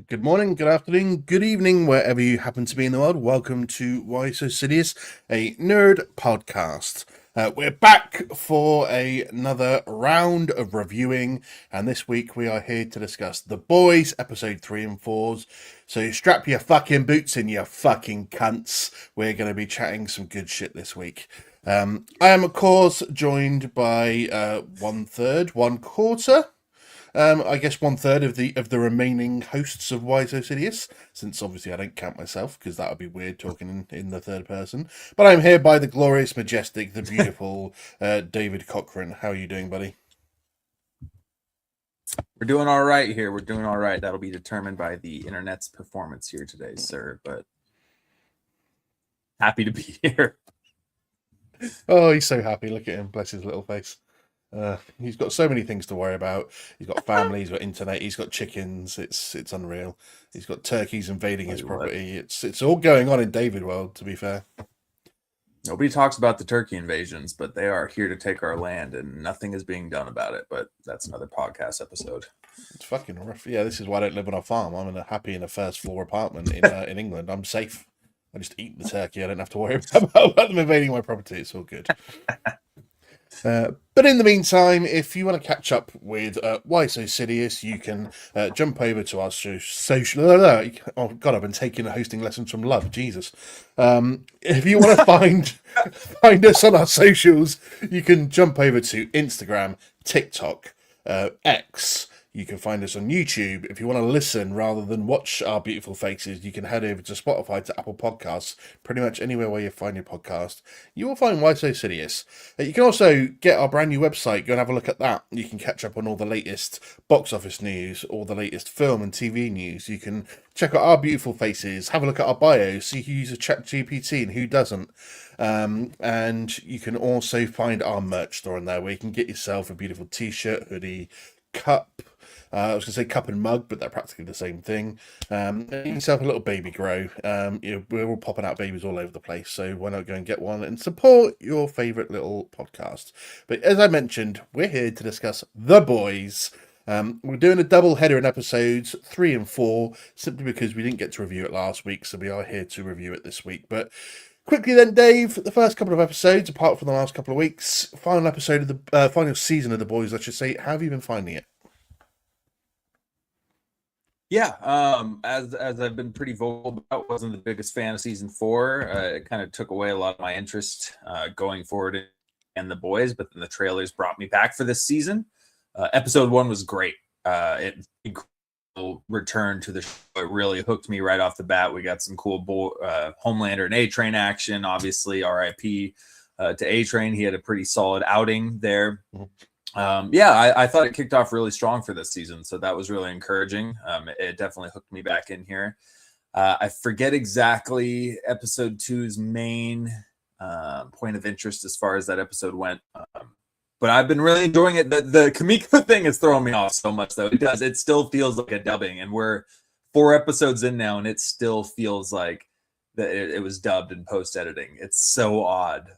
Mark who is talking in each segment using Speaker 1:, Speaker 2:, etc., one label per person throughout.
Speaker 1: Good morning, good afternoon, good evening, wherever you happen to be in the world. Welcome to Why So Sidious, a nerd podcast. We're back for another round of reviewing, and this week we are here to discuss The Boys, episode 3 and 4s. So strap your fucking boots in, you fucking cunts. We're going to be chatting some good shit this week. I am, of course, joined by one third, one quarter. I guess one third of the remaining hosts of Why So Sidious, since obviously I don't count myself because that would be weird talking in the third person. But I'm here by the glorious, majestic, the beautiful David Cochran. How are you doing, buddy?
Speaker 2: We're doing all right here. We're doing all right. That'll be determined by the internet's performance here today, sir. But happy to be here.
Speaker 1: Oh, he's so happy. Look at him. Bless his little face. He's got so many things to worry about. He's got family, he's got internet, he's got chickens. It's unreal. He's got turkeys invading his property. It's all going on in David world, to be fair.
Speaker 2: Nobody talks about the turkey invasions, but they are here to take our land, and nothing is being done about it. But that's another podcast episode.
Speaker 1: It's fucking rough. Yeah, this is why I don't live on a farm. I'm in a first floor apartment in England. I'm safe. I just eat the turkey. I don't have to worry about them invading my property. It's all good. But in the meantime, if you want to catch up with Why So Sidious, you can jump over to our social. Oh God, I've been taking hosting lessons from Love. Jesus. If you want to find us on our socials, you can jump over to Instagram, TikTok, X. You can find us on YouTube. If you want to listen rather than watch our beautiful faces, you can head over to Spotify, to Apple Podcasts, pretty much anywhere where you find your podcast. You will find Why So Sidious. You can also get our brand new website. Go and have a look at that. You can catch up on all the latest box office news, all the latest film and TV news. You can check out our beautiful faces, have a look at our bios, see who uses ChatGPT and who doesn't. And you can also find our merch store in there where you can get yourself a beautiful t-shirt, hoodie, cup. I was going to say cup and mug, but they're practically the same thing. Get yourself a little baby grow. We're all popping out babies all over the place, so why not go and get one and support your favourite little podcast? But as I mentioned, we're here to discuss The Boys. We're doing a double header in episodes 3 and 4, simply because we didn't get to review it last week, so we are here to review it this week. But quickly then, Dave, the first couple of episodes, apart from the last couple of weeks, final episode of the final season of The Boys, I should say. How have you been finding it?
Speaker 2: Yeah, as I've been pretty vocal about, wasn't the biggest fan of season 4. It kind of took away a lot of my interest going forward in The Boys, but then the trailers brought me back for this season. Episode 1 was great. It incredible return to the show. It really hooked me right off the bat. We got some cool Homelander and A-Train action. Obviously, R.I.P. To A-Train. He had a pretty solid outing there. Mm-hmm. I thought it kicked off really strong for this season, so that was really encouraging. It definitely hooked me back in here. I forget exactly episode 2's main point of interest as far as that episode went, but I've been really enjoying it. The Kamiko thing is throwing me off so much, though. It still feels like a dubbing, and we're 4 episodes in now, and it still feels like that it was dubbed in post-editing. It's so odd.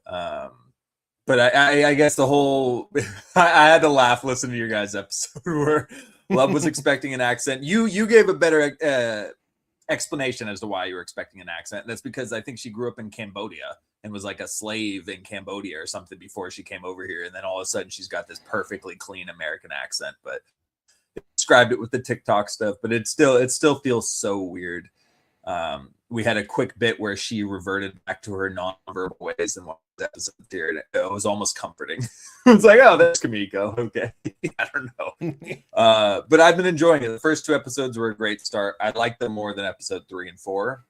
Speaker 2: But I guess the whole I had to laugh listening to your guys' episode where Love was expecting an accent. You gave a better explanation as to why you were expecting an accent. And that's because I think she grew up in Cambodia and was like a slave in Cambodia or something before she came over here. And then all of a sudden she's got this perfectly clean American accent. But described it with the TikTok stuff, but it still feels so weird. We had a quick bit where she reverted back to her non-verbal ways in one episode here, and it was almost comforting. It's like, oh, that's Kamiko. Okay. I don't know. But I've been enjoying it. The first 2 episodes were a great start. I like them more than episode 3 and 4.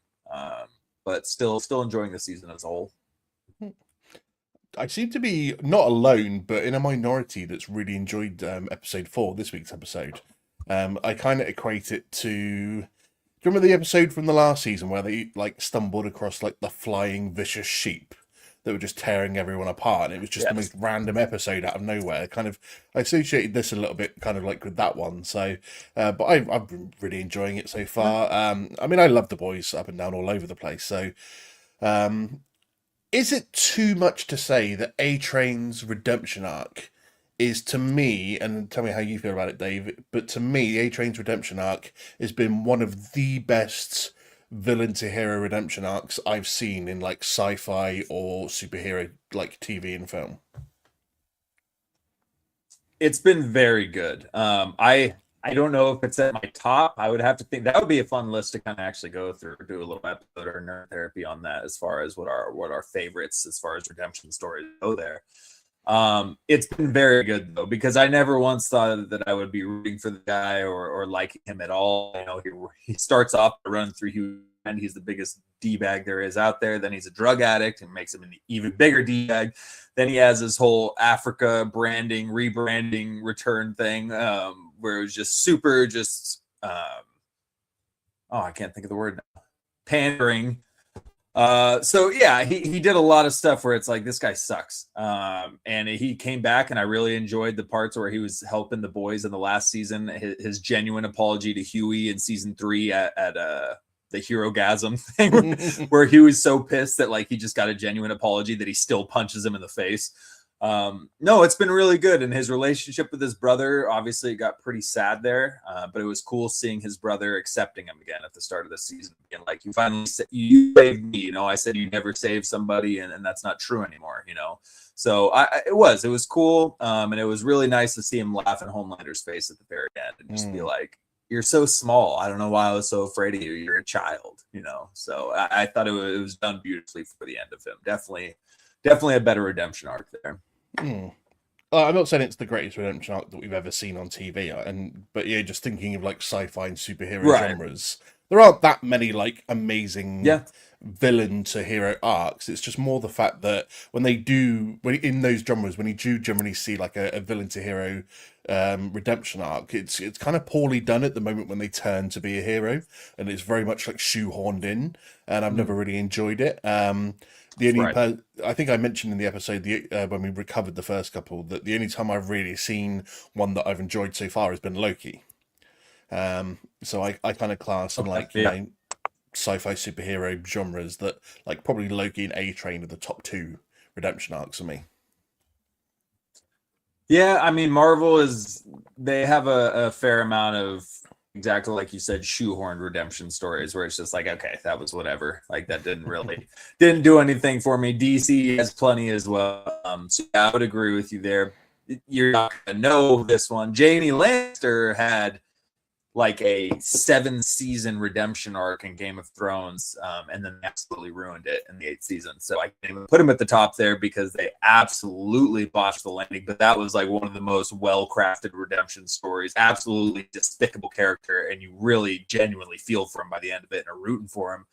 Speaker 2: But still enjoying the season as a whole.
Speaker 1: I seem to be not alone, but in a minority that's really enjoyed episode 4, this week's episode. I kind of equate it to... Do you remember the episode from the last season where they stumbled across the flying vicious sheep that were just tearing everyone apart? And it was just the most random episode out of nowhere. I associated this a little bit with that one. So, but I've been really enjoying it so far. I mean, I love The Boys up and down all over the place. So, is it too much to say that A-Train's redemption arc is to me, and tell me how you feel about it, Dave, but to me, the A-Train's redemption arc has been one of the best villain to hero redemption arcs I've seen in like sci-fi or superhero like TV and film.
Speaker 2: It's been very good. I don't know if it's at my top. I would have to think that would be a fun list to kind of actually go through, do a little episode or nerd therapy on that as far as what our favorites as far as redemption stories go there. It's been very good though, because I never once thought that I would be rooting for the guy or liking him at all. You know, he starts off by running through Hugh, and he's the biggest D-bag there is out there. Then he's a drug addict and makes him an even bigger D-bag. Then he has this whole Africa rebranding, return thing, where it was just super, I can't think of the word now, pandering. So yeah, he did a lot of stuff where it's like, this guy sucks. And he came back, and I really enjoyed the parts where he was helping the boys in the last season. His genuine apology to Huey in season 3 at the hero gasm thing, where he was so pissed that like he just got a genuine apology that he still punches him in the face. No, it's been really good. And his relationship with his brother, obviously it got pretty sad there, but it was cool seeing his brother accepting him again at the start of the season. And like, you finally you saved me, you know, I said you never save somebody, and that's not true anymore, you know. So it was cool. And it was really nice to see him laugh in Homelander's face at the very end and just be like, you're so small. I don't know why I was so afraid of you. You're a child, you know. So I thought it was done beautifully for the end of him. Definitely a better redemption arc there.
Speaker 1: I'm not saying it's the greatest redemption arc that we've ever seen on TV, but yeah, just thinking of like sci-fi and superhero genres, there aren't that many like amazing villain to hero arcs. It's just more the fact that when in those genres, when you do generally see like a villain to hero redemption arc, it's kind of poorly done at the moment when they turn to be a hero, and it's very much like shoehorned in, and I've never really enjoyed it. I think I mentioned in the episode when we recovered the first couple that the only time I've really seen one that I've enjoyed so far has been Loki. So I kind of class in you know, sci-fi superhero genres that like probably Loki and A-Train are the top 2 redemption arcs for me.
Speaker 2: Yeah, I mean, Marvel they have a fair amount of, exactly like you said, shoehorned redemption stories where it's just like, okay, that was whatever. Like that didn't do anything for me. DC has plenty as well. So yeah, I would agree with you there. You're not gonna know this one. Jamie Lannister had like a 7-season redemption arc in Game of Thrones, and then they absolutely ruined it in the 8th season. So I can't even put him at the top there because they absolutely botched the landing. But that was like one of the most well-crafted redemption stories. Absolutely despicable character, and you really genuinely feel for him by the end of it and are rooting for him.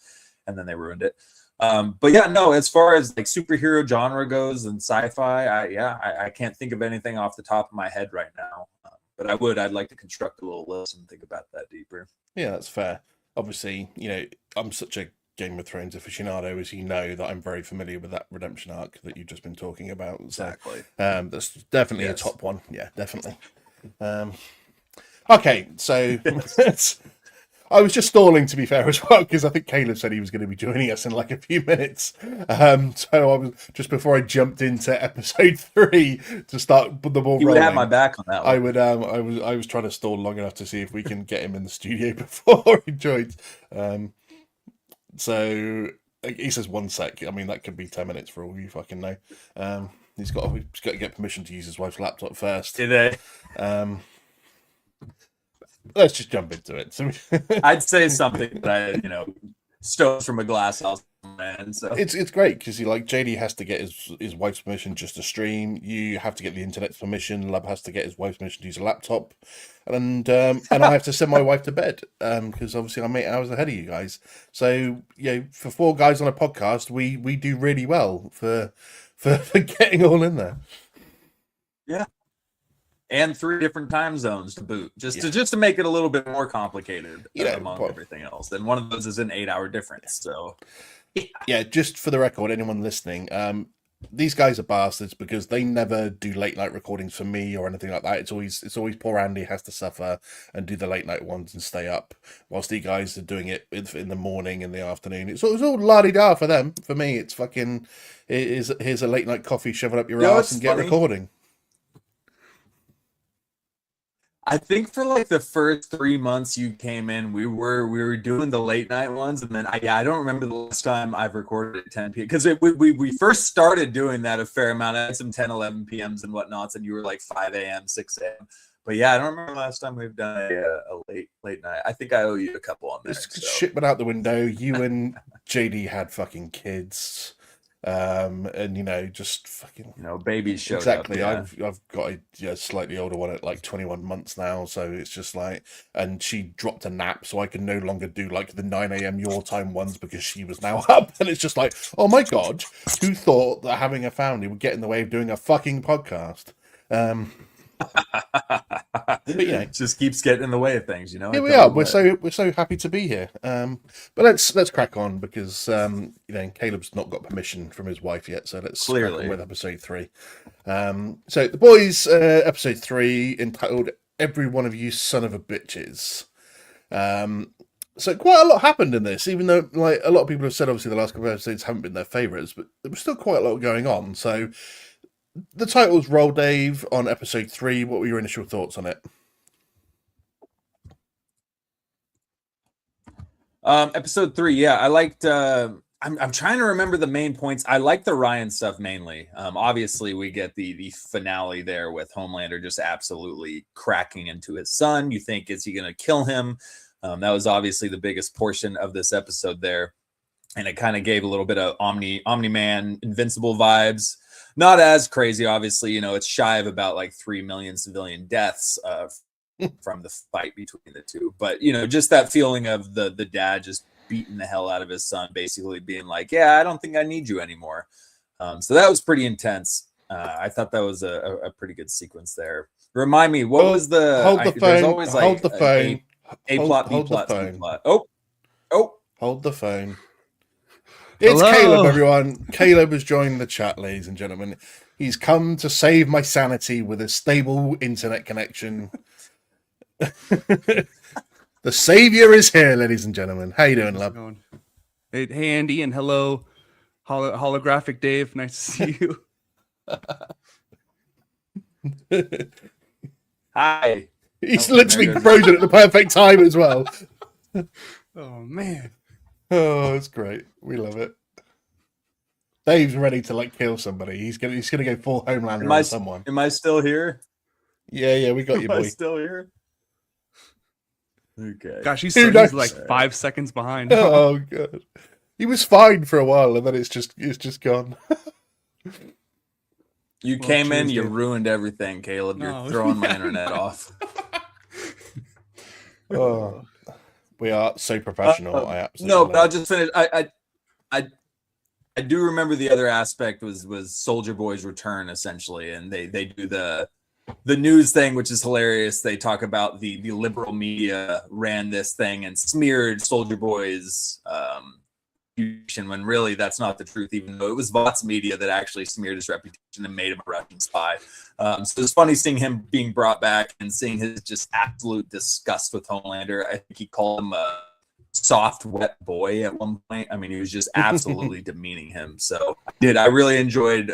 Speaker 2: And then they ruined it. But yeah, no, as far as like superhero genre goes and sci-fi, I can't think of anything off the top of my head right now. But I'd like to construct a little list and think about that deeper.
Speaker 1: Yeah, that's fair. Obviously, you know, I'm such a Game of Thrones aficionado, as you know, that I'm very familiar with that redemption arc that you've just been talking about.
Speaker 2: Exactly.
Speaker 1: So, that's definitely a top one. Yeah, definitely. Okay, so I was just stalling, to be fair, as well, because I think Caleb said he was going to be joining us in like a few minutes. So I was just before I jumped into episode 3 to start the ball rolling.
Speaker 2: You would have my back on that one.
Speaker 1: I would. I was trying to stall long enough to see if we can get him in the studio before he joins. So he says 1 sec. I mean, that could be 10 minutes for all you fucking know. He's got to get permission to use his wife's laptop first.
Speaker 2: Did they?
Speaker 1: Let's just jump into it. So
Speaker 2: I'd say something that stones from a glass house, man. So
Speaker 1: it's great because JD has to get his wife's permission just to stream. You have to get the internet's permission. Lub has to get his wife's permission to use a laptop, and I have to send my wife to bed because obviously I'm 8 hours ahead of you guys. So for 4 guys on a podcast, we do really well for getting all in there.
Speaker 2: Yeah. And 3 different time zones to boot, just to make it a little bit more complicated among everything else. And one of those is an 8-hour difference. So,
Speaker 1: yeah, just for the record, anyone listening, these guys are bastards because they never do late night recordings for me or anything like that. It's always poor Andy has to suffer and do the late night ones and stay up, whilst the guys are doing it in the morning and the afternoon. It's all la-di-da for them. For me, it's fucking here's a late night coffee, shove it up your ass and get recording.
Speaker 2: I think for like the first 3 months you came in, we were doing the late night ones, and then I don't remember the last time I've recorded at 10 p.m. because we first started doing that a fair amount. I had some 10, 11 p.m.s and whatnots, and you were like 5 a.m., 6 a.m. But yeah, I don't remember the last time we've done a late night. I think I owe you a couple on there.
Speaker 1: It's
Speaker 2: So.
Speaker 1: shit went out the window. You and JD had fucking kids. And just fucking
Speaker 2: Babies showed
Speaker 1: exactly.
Speaker 2: up. Yeah.
Speaker 1: I've got a slightly older one at like 21 months now, so it's just like, and she dropped a nap, so I can no longer do like the 9 a.m. your time ones because she was now up, and it's just like, oh my god, who thought that having a family would get in the way of doing a fucking podcast? But
Speaker 2: it just keeps getting in the way of things,
Speaker 1: Here we are. We're so happy to be here. But let's crack on because Caleb's not got permission from his wife yet, so let's crack on with episode 3. So the boys, episode 3, entitled "Every One of You Son of a Bitches." So quite a lot happened in this, even though like a lot of people have said obviously the last couple of episodes haven't been their favourites, but there was still quite a lot going on. So the title's Roll Dave on episode 3. What were your initial thoughts on it?
Speaker 2: Episode 3, yeah, I liked. I'm trying to remember the main points. I like the Ryan stuff mainly. Obviously, we get the finale there with Homelander just absolutely cracking into his son. You think, is he going to kill him? That was obviously the biggest portion of this episode there, and it kind of gave a little bit of Omni-Man Invincible vibes. Not as crazy, obviously. It's shy of about like 3 million civilian deaths from the fight between the two, but just that feeling of the dad just beating the hell out of his son, basically being like, yeah, I don't think I need you anymore. So that was pretty intense. I thought that was a pretty good sequence there. Remind me, what was the
Speaker 1: hold the phone,
Speaker 2: there's always like
Speaker 1: hold the phone,
Speaker 2: A plot, B plot, C plot. Oh
Speaker 1: hold the phone. It's Hello. Caleb, everyone. Caleb has joined the chat, ladies and gentlemen. He's come to save my sanity with a stable internet connection. The savior is here, ladies and gentlemen. How you doing, love?
Speaker 3: Hey, Andy, and hello, holographic Dave. Nice to see
Speaker 2: you. Hi.
Speaker 1: He's literally frozen at the perfect time as well.
Speaker 3: Oh man.
Speaker 1: Oh, it's great. We love it. Dave's ready to like kill somebody. He's gonna go full Homelander on someone.
Speaker 2: Am I still here?
Speaker 1: Yeah, we got you, boy.
Speaker 2: Am I still here? Okay.
Speaker 3: Gosh, he's like 5 seconds behind.
Speaker 1: Oh god. He was fine for a while, and then it's just gone.
Speaker 2: You came in, you ruined everything, Caleb. You're throwing my internet off.
Speaker 1: Oh, we are so professional. I absolutely
Speaker 2: no, but I'll just finish. I do remember the other aspect was Soldier Boy's return, essentially, and they do the news thing, which is hilarious. They talk about the liberal media ran this thing and smeared Soldier Boy's when really that's not the truth, even though it was Vought's media that actually smeared his reputation and made him a Russian spy. So it's funny seeing him being brought back and seeing his just absolute disgust with Homelander. I think he called him a soft, wet boy at one point. I mean, he was just absolutely demeaning him. So I really enjoyed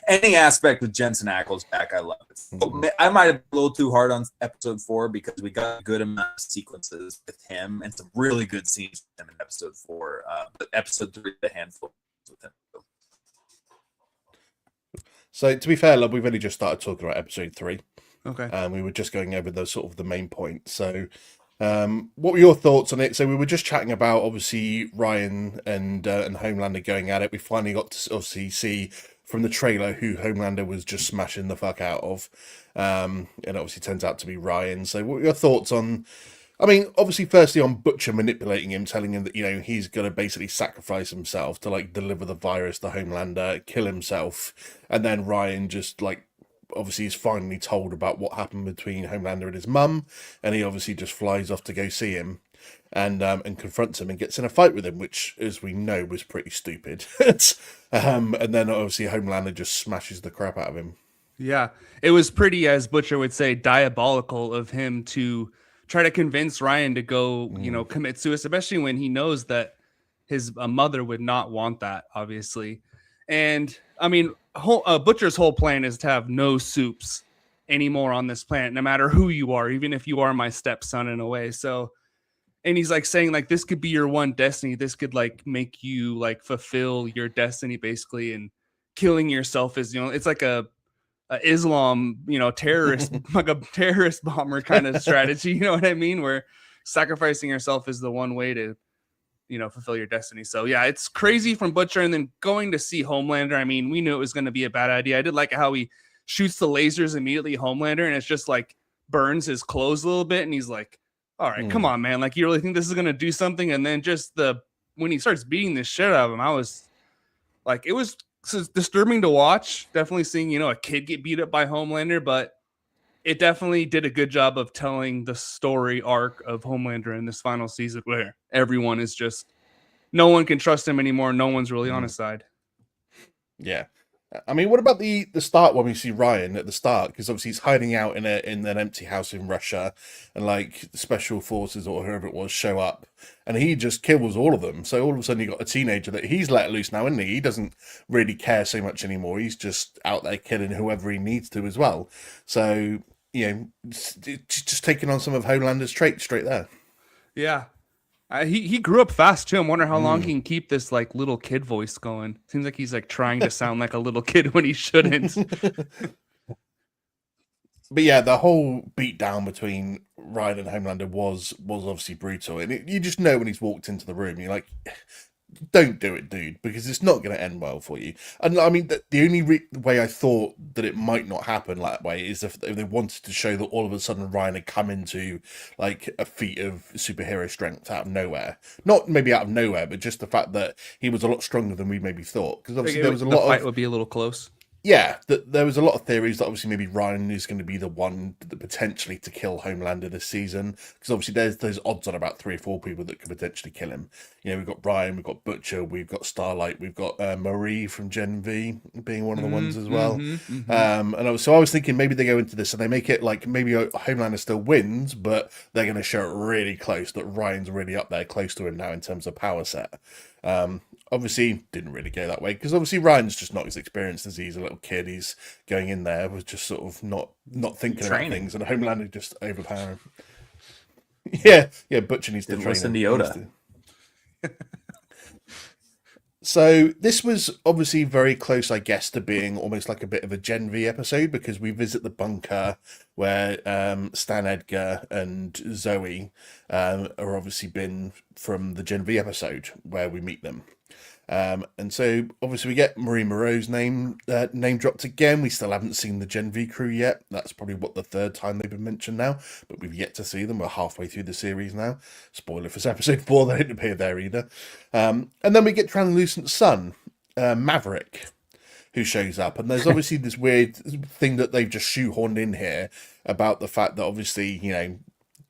Speaker 2: any aspect with Jensen Ackles back. I love it. I might have been a little too hard on episode 4 because we got a good amount of sequences with him and some really good scenes with him in episode 4. But episode 3, a handful with him.
Speaker 1: So to be fair, love, we've only just started talking about episode 3.
Speaker 3: Okay.
Speaker 1: We were just going over the main points. So what were your thoughts on it? So we were just chatting about obviously Ryan and Homelander going at it. We finally got to obviously see from the trailer who Homelander was just smashing the fuck out of, and obviously turns out to be Ryan. So what were your thoughts on? I mean, obviously, firstly on Butcher manipulating him, telling him that he's gonna basically sacrifice himself to like deliver the virus to Homelander, kill himself, and then Ryan just like. Obviously, he's finally told about what happened between Homelander and his mum, and he obviously just flies off to go see him, and confronts him and gets in a fight with him, which, as we know, was pretty stupid. And then obviously Homelander just smashes the crap out of him.
Speaker 3: Yeah, it was pretty, as Butcher would say, diabolical of him to try to convince Ryan to go, commit suicide, especially when he knows that his mother would not want that, obviously. And I mean, Butcher's whole plan is to have no soups anymore on this planet, no matter who you are, even if you are my stepson in a way. So, and he's like saying like this could be your one destiny. This could like make you like fulfill your destiny basically, and killing yourself is, you know, it's like a Islam, you know, terrorist, like a terrorist bomber kind of strategy. You know what I mean? Where sacrificing yourself is the one way to, you know, fulfill your destiny. So yeah, it's crazy from Butcher. And then going to see Homelander, I mean, we knew it was going to be a bad idea. I did like how he shoots the lasers immediately at Homelander, and it's just like burns his clothes a little bit. And he's like, all right, come on, man. Like, you really think this is going to do something? And then just when he starts beating the shit out of him, I was like, it was disturbing to watch. Definitely seeing, you know, a kid get beat up by Homelander, but it definitely did a good job of telling the story arc of Homelander in this final season, where everyone is just, no one can trust him anymore. No one's really on his side.
Speaker 1: Yeah. I mean, what about the start when we see Ryan at the start? Because obviously he's hiding out in an empty house in Russia, and like the special forces or whoever it was show up, and he just kills all of them. So all of a sudden you got a teenager that he's let loose now, isn't he? He doesn't really care so much anymore. He's just out there killing whoever he needs to as well. So, you know, just taking on some of Homelander's traits straight there.
Speaker 3: Yeah. He grew up fast too. I'm wondering how long he can keep this like little kid voice going. Seems like he's like trying to sound like a little kid when he shouldn't.
Speaker 1: But yeah, the whole beatdown between Ryan and Homelander was obviously brutal, and you just know when he's walked into the room, you're like, don't do it, dude, because it's not going to end well for you. And I mean, the only way I thought that it might not happen that way is if they wanted to show that all of a sudden Ryan had come into like a feat of superhero strength out of nowhere. Not maybe out of nowhere, but just the fact that he was a lot stronger than we maybe thought. Because obviously there was a lot of...
Speaker 3: The fight would be a little close.
Speaker 1: Yeah, there was a lot of theories that obviously maybe Ryan is going to be the one that potentially to kill Homelander this season, because obviously there's odds on about 3 or 4 people that could potentially kill him. You know, we've got Ryan, we've got Butcher, we've got Starlight, we've got Marie from Gen V being one of the ones as well. And I was thinking maybe they go into this and they make it like maybe Homelander still wins, but they're going to show it really close, that Ryan's really up there close to him now in terms of power set. Obviously didn't really go that way, because obviously Ryan's just not as experienced as he's a little kid. He's going in there with just sort of not thinking about things, and Homelander just overpower him. yeah, Butcher needs to
Speaker 2: listen to Yoda.
Speaker 1: So this was obviously very close, I guess, to being almost like a bit of a Gen V episode, because we visit the bunker where Stan Edgar and Zoe are obviously been from the Gen V episode where we meet them. And so obviously we get Marie Moreau's name dropped again. We still haven't seen the Gen V crew yet. That's probably what the 3rd time they've been mentioned now, but we've yet to see them. We're halfway through the series now. Spoiler for episode 4, they didn't appear there either. And then we get Translucent Sun, Maverick, who shows up. And there's obviously this weird thing that they've just shoehorned in here about the fact that obviously, you know,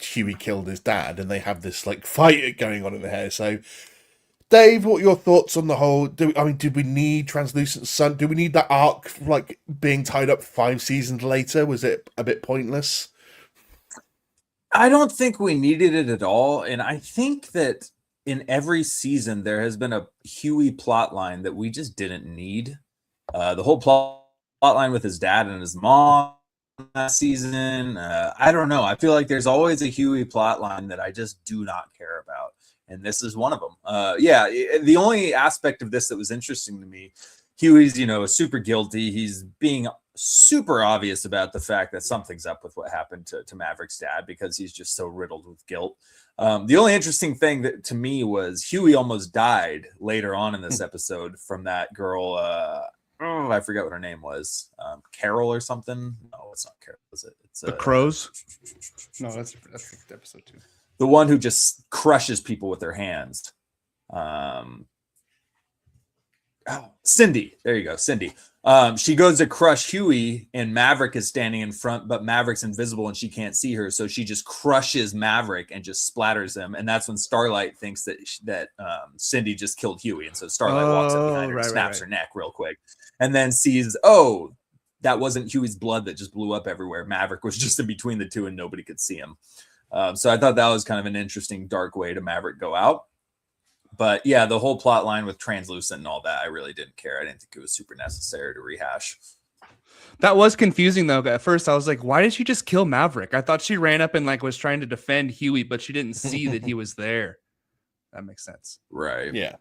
Speaker 1: Huey killed his dad, and they have this like fight going on in the hair. So Dave, what are your thoughts on the whole? Did we need Translucent Sun? Do we need that arc like being tied up 5 seasons later? Was it a bit pointless?
Speaker 2: I don't think we needed it at all. And I think that in every season, there has been a Huey plot line that we just didn't need. The whole plot line with his dad and his mom last season. I don't know. I feel like there's always a Huey plot line that I just do not care about. And this is one of them. The only aspect of this that was interesting to me, Huey's, you know, super guilty. He's being super obvious about the fact that something's up with what happened to Maverick's dad, because he's just so riddled with guilt. The only interesting thing that to me was Huey almost died later on in this episode from that girl. I forget what her name was. Carol or something. No, it's not Carol. Is it? It's
Speaker 3: the Crows. No, that's episode 2.
Speaker 2: The one who just crushes people with their hands. Cindy. There you go, Cindy. She goes to crush Huey, and Maverick is standing in front, but Maverick's invisible and she can't see her, so she just crushes Maverick and just splatters him. And that's when Starlight thinks that Cindy just killed Huey, and so Starlight walks up behind her, snaps her neck real quick, and then sees, that wasn't Huey's blood that just blew up everywhere. Maverick was just in between the two, and nobody could see him. So I thought that was kind of an interesting dark way to Maverick go out. But yeah, the whole plot line with Translucent and all that, I really didn't care. I didn't think it was super necessary to rehash.
Speaker 3: That was confusing though. At first, I was like, "Why did she just kill Maverick?" I thought she ran up and like was trying to defend Huey, but she didn't see that he was there. That makes sense.
Speaker 2: Right.
Speaker 1: Yeah.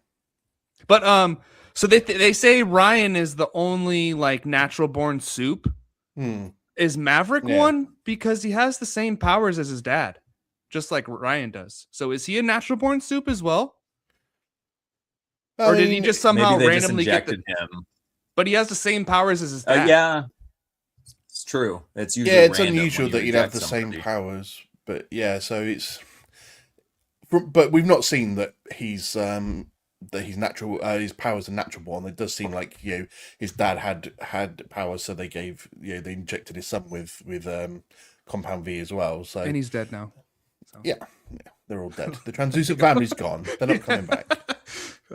Speaker 3: But so they say Ryan is the only like natural born soup. Is Maverick one? Because he has the same powers as his dad, just like Ryan does. So is he a natural born soup as well? Or did he just somehow randomly get
Speaker 2: him?
Speaker 3: But he has the same powers as his dad.
Speaker 2: Yeah, it's true. It's usually
Speaker 1: it's unusual that you'd have the same powers. But yeah, so it's. But we've not seen that he's natural. His powers are natural born. It does seem like his dad had powers, so they gave they injected his son with compound V as well. So
Speaker 3: and he's dead now.
Speaker 1: So. Yeah, they're all dead. The translucent family's gone. They're not coming back.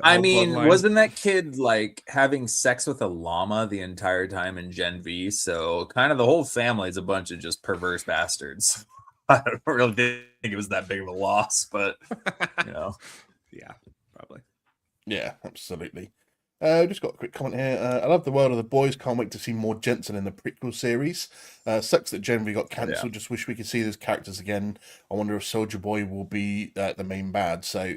Speaker 2: I mean, wasn't that kid like having sex with a llama the entire time in Gen V? So kind of the whole family is a bunch of just perverse bastards. I don't really think it was that big of a loss, but
Speaker 3: yeah, probably.
Speaker 1: Yeah, absolutely. Just got a quick comment here. I love the world of the boys. Can't wait to see more Jensen in the prequel series. Sucks that Gen V got cancelled. Just wish we could see those characters again. I wonder if Soldier Boy will be the main bad. So,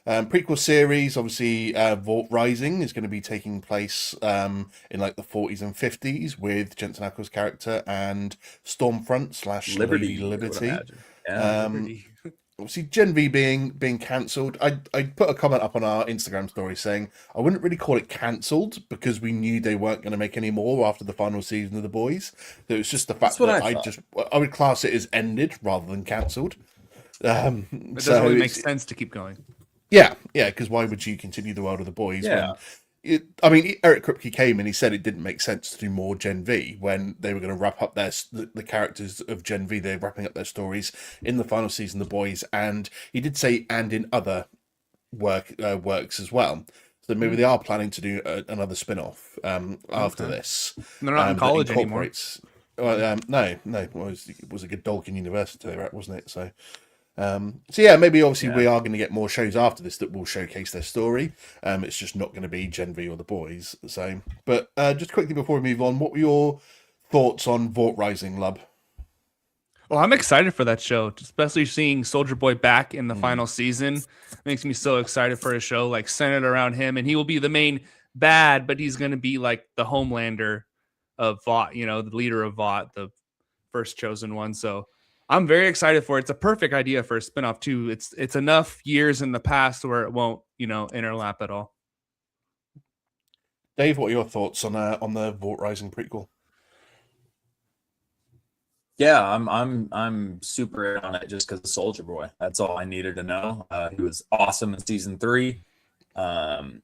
Speaker 1: prequel series, obviously, Vought Rising is going to be taking place in like the 40s and 50s with Jensen Ackles' character and Stormfront / Liberty.
Speaker 3: Liberty.
Speaker 1: Obviously, Gen V being cancelled. I put a comment up on our Instagram story saying I wouldn't really call it cancelled because we knew they weren't going to make any more after the final season of The Boys. So it's just the fact that I would class it as ended rather than cancelled.
Speaker 3: It doesn't really make sense to keep going.
Speaker 1: Yeah, because why would you continue the world of The Boys when? Eric Kripke came and he said it didn't make sense to do more Gen V when they were going to wrap up the characters of Gen V. They're wrapping up their stories in the final season of The Boys, and he did say and in other works as well. So maybe they are planning to do another spin-off after this.
Speaker 3: And they're not in college anymore.
Speaker 1: No. It was a good Dolkin University, right? Wasn't it? So maybe obviously we are going to get more shows after this that will showcase their story. It's just not going to be Gen V or The Boys. So, but just quickly before we move on, what were your thoughts on Vought Rising, Lub?
Speaker 3: Well, I'm excited for that show, especially seeing Soldier Boy back in the final season. Makes me so excited for a show like centered around him, and he will be the main bad, but he's going to be like the Homelander of Vought, the leader of Vought, the first chosen one. So I'm very excited for it. It's a perfect idea for a spinoff too. It's enough years in the past where it won't, interlap at all.
Speaker 1: Dave, what are your thoughts on the Vought Rising prequel?
Speaker 2: Yeah, I'm super in on it just because of Soldier Boy. That's all I needed to know. He was awesome in season 3, and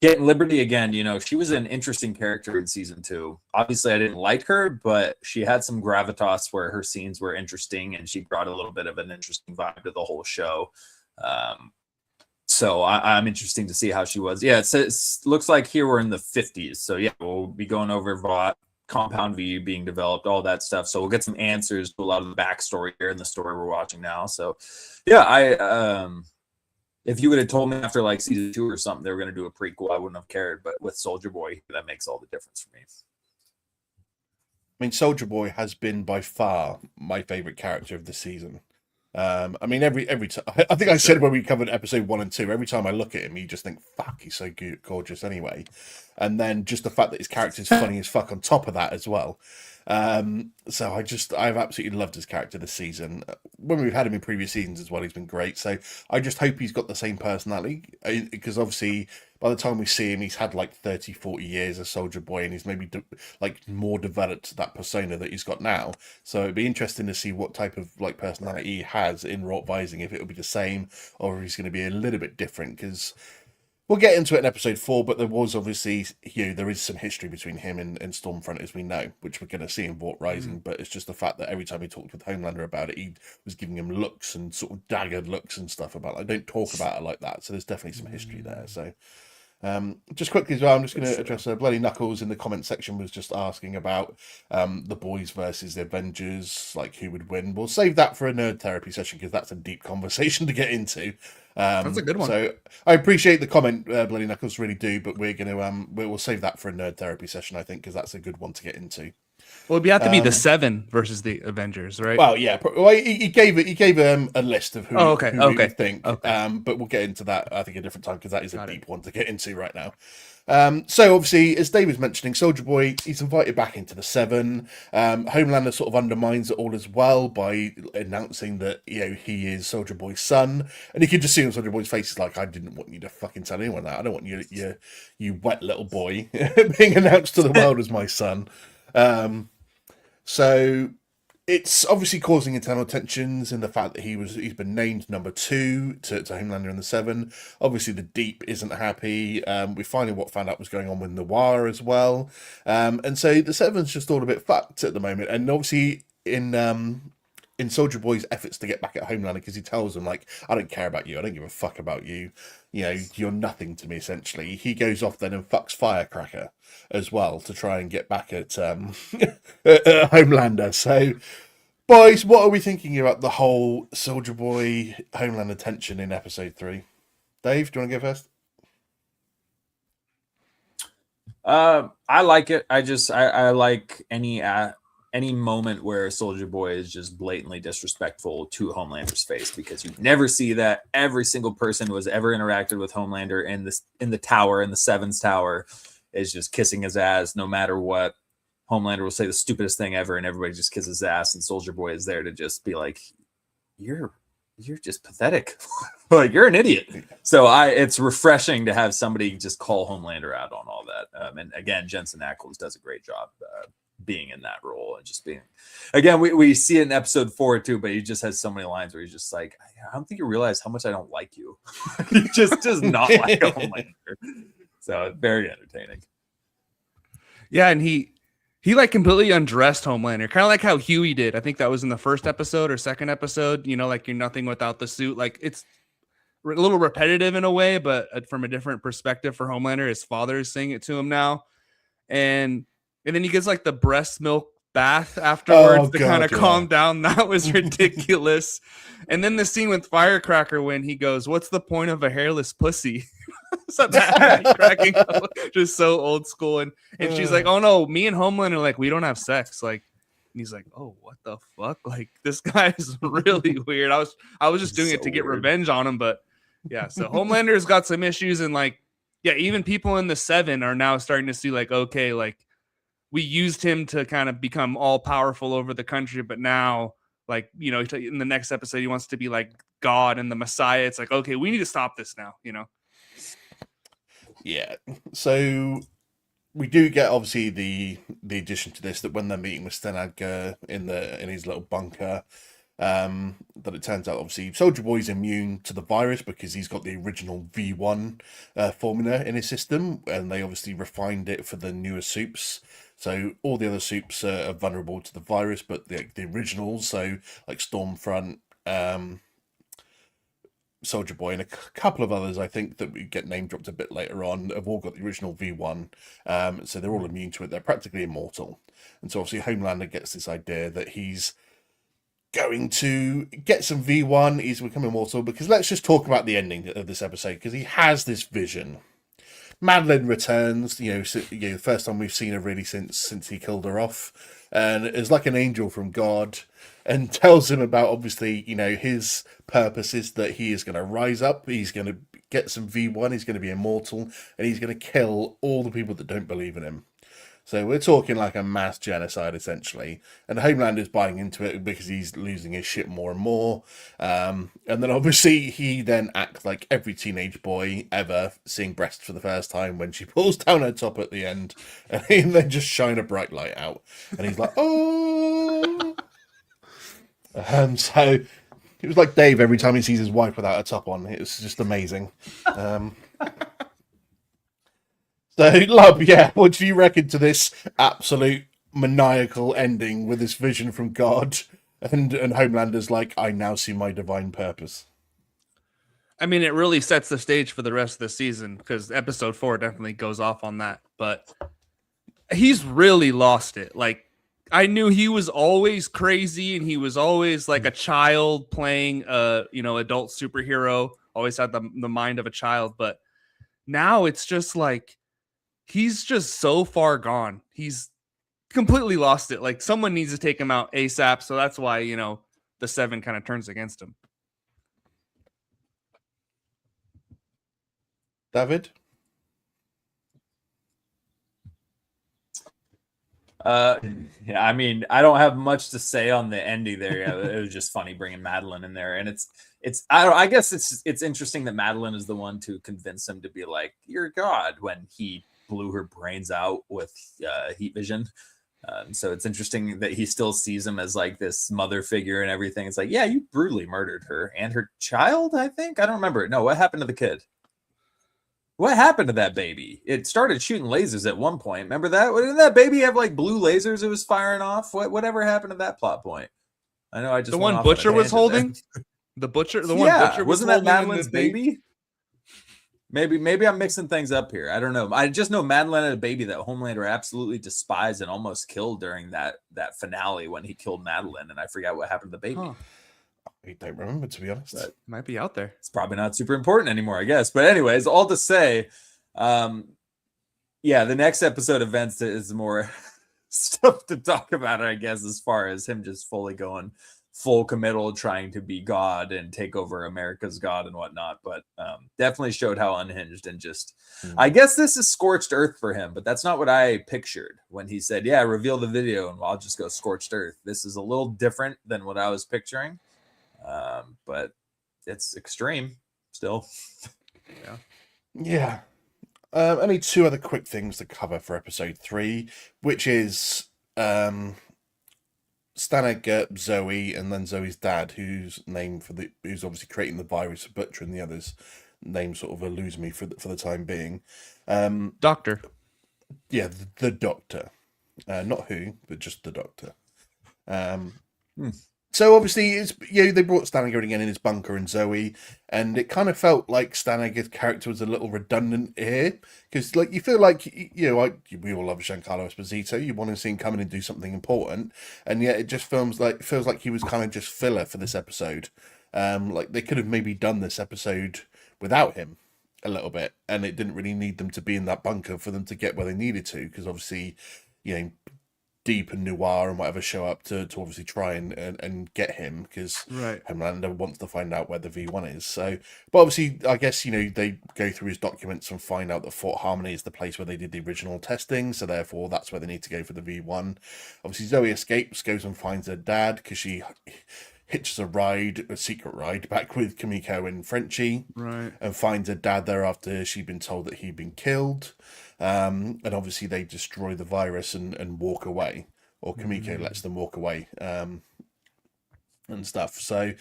Speaker 2: getting Liberty again. She was an interesting character in season 2. Obviously, I didn't like her, but she had some gravitas where her scenes were interesting, and she brought a little bit of an interesting vibe to the whole show. So I'm interested to see how she was. Yeah, it looks like here we're in the 50s. So yeah, we'll be going over Vought, Compound V being developed, all that stuff. So we'll get some answers to a lot of the backstory here in the story we're watching now. So yeah, if you would have told me after like season 2 or something they were going to do a prequel, I wouldn't have cared. But with Soldier Boy, that makes all the difference for me.
Speaker 1: I mean, Soldier Boy has been by far my favorite character of the season. Every time I think I said when we covered episode 1 and 2, every time I look at him, you just think, "Fuck, he's so gorgeous." Anyway, and then just the fact that his character's funny as fuck on top of that as well. So I've absolutely loved his character this season. When we've had him in previous seasons as well, he's been great. So I just hope he's got the same personality, because obviously by the time we see him, he's had like 30-40 years as Soldier Boy, and he's maybe more developed to that persona that he's got now. So it'd be interesting to see what type of like personality he has in Vought Rising, if it'll be the same or if he's going to be a little bit different, because we'll get into it in episode 4, but there was obviously, there is some history between him and Stormfront, as we know, which we're going to see in Vought Rising. But it's just the fact that every time he talked with Homelander about it, he was giving him looks and sort of daggered looks and stuff about, like, don't talk about it like that. So there's definitely some history there. So just quickly as well, I'm just going to address Bloody Knuckles in the comment section was just asking about the boys versus the Avengers, like who would win. We'll save that for a nerd therapy session because that's a deep conversation to get into.
Speaker 3: That's a good one.
Speaker 1: So I appreciate the comment, Bloody Knuckles, really do, but we're going to we'll save that for a nerd therapy session, I think, because that's a good one to get into.
Speaker 3: Well, it'd have to be the 7 versus the Avengers, right?
Speaker 1: Well, yeah. Well, he gave a list of who,
Speaker 3: okay,
Speaker 1: who
Speaker 3: okay,
Speaker 1: we think.
Speaker 3: okay.
Speaker 1: But we'll get into that, I think, a different time, because that is a
Speaker 3: Got it.
Speaker 1: deep one to get into right now. So obviously, as Dave was mentioning, Soldier Boy, he's invited back into the 7. Homelander sort of undermines it all as well by announcing that, you know, he is Soldier Boy's son, and you can just see on Soldier Boy's face, he's like, I didn't want you to fucking tell anyone that. I don't want you wet little boy being announced to the world as my son. So it's obviously causing internal tensions in the fact that he's been named number 2 to Homelander in the 7. Obviously, the Deep isn't happy. We finally found out was going on with Noir as well, and so the 7's just all a bit fucked at the moment. And obviously, in Soldier Boy's efforts to get back at Homelander, because he tells him, like, I don't care about you, I don't give a fuck about you, you know, you're nothing to me, essentially. He goes off then and fucks Firecracker as well to try and get back at Homelander. So, boys, what are we thinking about the whole Soldier Boy Homelander tension in episode 3? Dave, do you want to go first?
Speaker 2: I like it. I like any moment where Soldier Boy is just blatantly disrespectful to Homelander's face, because you never see that. Every single person who has ever interacted with Homelander in the tower, in the 7's tower, is just kissing his ass no matter what. Homelander will say the stupidest thing ever, and everybody just kisses his ass, and Soldier Boy is there to just be like, you're just pathetic. Like, you're an idiot. So it's refreshing to have somebody just call Homelander out on all that. And again, Jensen Ackles does a great job being in that role, and just being, again, we see it in episode 4 too, but he just has so many lines where he's just like, I don't think you realize how much I don't like you. He just does not like Homelander. So very entertaining.
Speaker 3: Yeah, and he like completely undressed Homelander, kind of like how Huey did. I think that was in the first episode or second episode. You know, like, you're nothing without the suit. Like, it's a little repetitive in a way, but from a different perspective for Homelander. His father is saying it to him now, and then he gets like the breast milk bath afterwards to kind of calm down. That was ridiculous. And then the scene with Firecracker when he goes, "What's the point of a hairless pussy?" So that cracking up, just so old school. And she's like, "Oh no, me and Homelander, like, we don't have sex." Like, and he's like, "Oh, what the fuck? Like, this guy is really weird." I was just doing it to get revenge on him, but yeah. So Homelander's got some issues, and like, yeah, even people in the 7 are now starting to see, like, okay, like, we used him to kind of become all powerful over the country, but now, like, you know, in the next episode, he wants to be like God and the Messiah. It's like, okay, we need to stop this now, you know?
Speaker 1: Yeah. So we do get, obviously, the addition to this, that when they're meeting with Sten Adger in his little bunker, that it turns out, obviously, Soldier Boy's immune to the virus because he's got the original V1 formula in his system, and they obviously refined it for the newer soups. So all the other soups are vulnerable to the virus, but the originals, so like Stormfront, Soldier Boy, and a couple of others, I think, that we get name dropped a bit later on, have all got the original V1. So they're all immune to it. They're practically immortal. And so obviously Homelander gets this idea that he's going to get some V1, he's become immortal, because let's just talk about the ending of this episode, because he has this vision. Madeline returns, the first time we've seen her really since he killed her off, and is like an angel from God, and tells him about, obviously, his purpose is that he is going to rise up, he's going to get some V1, he's going to be immortal, and he's going to kill all the people that don't believe in him. So we're talking like a mass genocide, essentially. And Homelander's buying into it because he's losing his shit more and more. And then obviously he then acts like every teenage boy ever seeing breasts for the first time when she pulls down her top at the end. And then just shine a bright light out. And he's like, oh! So it was like Dave every time he sees his wife without a top on. It was just amazing. So, Lub, yeah, what do you reckon to this absolute maniacal ending with this vision from God, and Homelander's like, I now see my divine purpose?
Speaker 3: I mean, it really sets the stage for the rest of the season, because episode 4 definitely goes off on that. But he's really lost it. Like, I knew he was always crazy, and he was always like a child playing a, adult superhero, always had the mind of a child. But now it's just like, he's just so far gone. He's completely lost it. Like someone needs to take him out ASAP. So that's why, you know, the 7 kind of turns against him.
Speaker 1: David?
Speaker 2: Yeah, I mean, I don't have much to say on the ending there. Yeah, it was just funny bringing Madeline in there, and I guess it's interesting that Madeline is the one to convince him to be like, "You're God," when he blew her brains out with heat vision. So it's interesting that he still sees him as like this mother figure and everything. It's like, yeah, you brutally murdered her and her child. I think I don't remember. No, what happened to the kid? What happened to that baby? It started shooting lasers at one point. Remember that? Didn't that baby have like blue lasers it was firing off? Whatever happened to that plot point? I know I just
Speaker 3: the
Speaker 2: went
Speaker 3: one
Speaker 2: off on a
Speaker 3: Butcher was
Speaker 2: tangent
Speaker 3: holding.
Speaker 2: there.
Speaker 3: The Butcher was
Speaker 2: Wasn't that
Speaker 3: holding in
Speaker 2: Madeline's
Speaker 3: the thing?
Speaker 2: baby? Maybe I'm mixing things up here. I don't know. I just know Madeline had a baby that Homelander absolutely despised and almost killed during that finale when he killed Madeline, and I forgot what happened to the baby.
Speaker 3: Huh.
Speaker 1: I don't remember, to be honest.
Speaker 2: But
Speaker 3: Might be out there.
Speaker 2: it's probably not super important anymore, I guess. But anyways, all to say, yeah, the next episode events is more stuff to talk about, I guess, as far as him just fully going full committal, trying to be God and take over America's God and whatnot. But definitely showed how unhinged and just, I guess this is scorched earth for him, but that's not what I pictured when he said, yeah, reveal the video and I'll just go scorched earth. This is a little different than what I was picturing. But it's extreme still.
Speaker 1: Yeah. Only 2 other quick things to cover for episode 3, which is Stannig, Zoe, and then Zoe's dad, who's obviously creating the virus, Butcher and the others. Name sort of eludes me for the time being.
Speaker 3: Doctor.
Speaker 1: Yeah, the Doctor. Not who, but just the Doctor. So obviously, they brought Staniger again in his bunker and Zoe, and it kind of felt like Staniger's character was a little redundant here, because like you feel like we all love Giancarlo Esposito. You want to see him come in and do something important, and yet it just feels like he was kind of just filler for this episode. Like they could have maybe done this episode without him a little bit, and it didn't really need them to be in that bunker for them to get where they needed to, because obviously, Deep and Noir and whatever show up to obviously try and get him, because Homelander wants to find out where the V1 is. So, but obviously, I guess, they go through his documents and find out that Fort Harmony is the place where they did the original testing, so therefore that's where they need to go for the V1. Obviously, Zoe escapes, goes and finds her dad, because she hitches a secret ride back with Kimiko and Frenchie, and finds her dad there after she'd been told that he'd been killed. And obviously they destroy the virus and walk away, or Kimiko lets them walk away, and stuff. So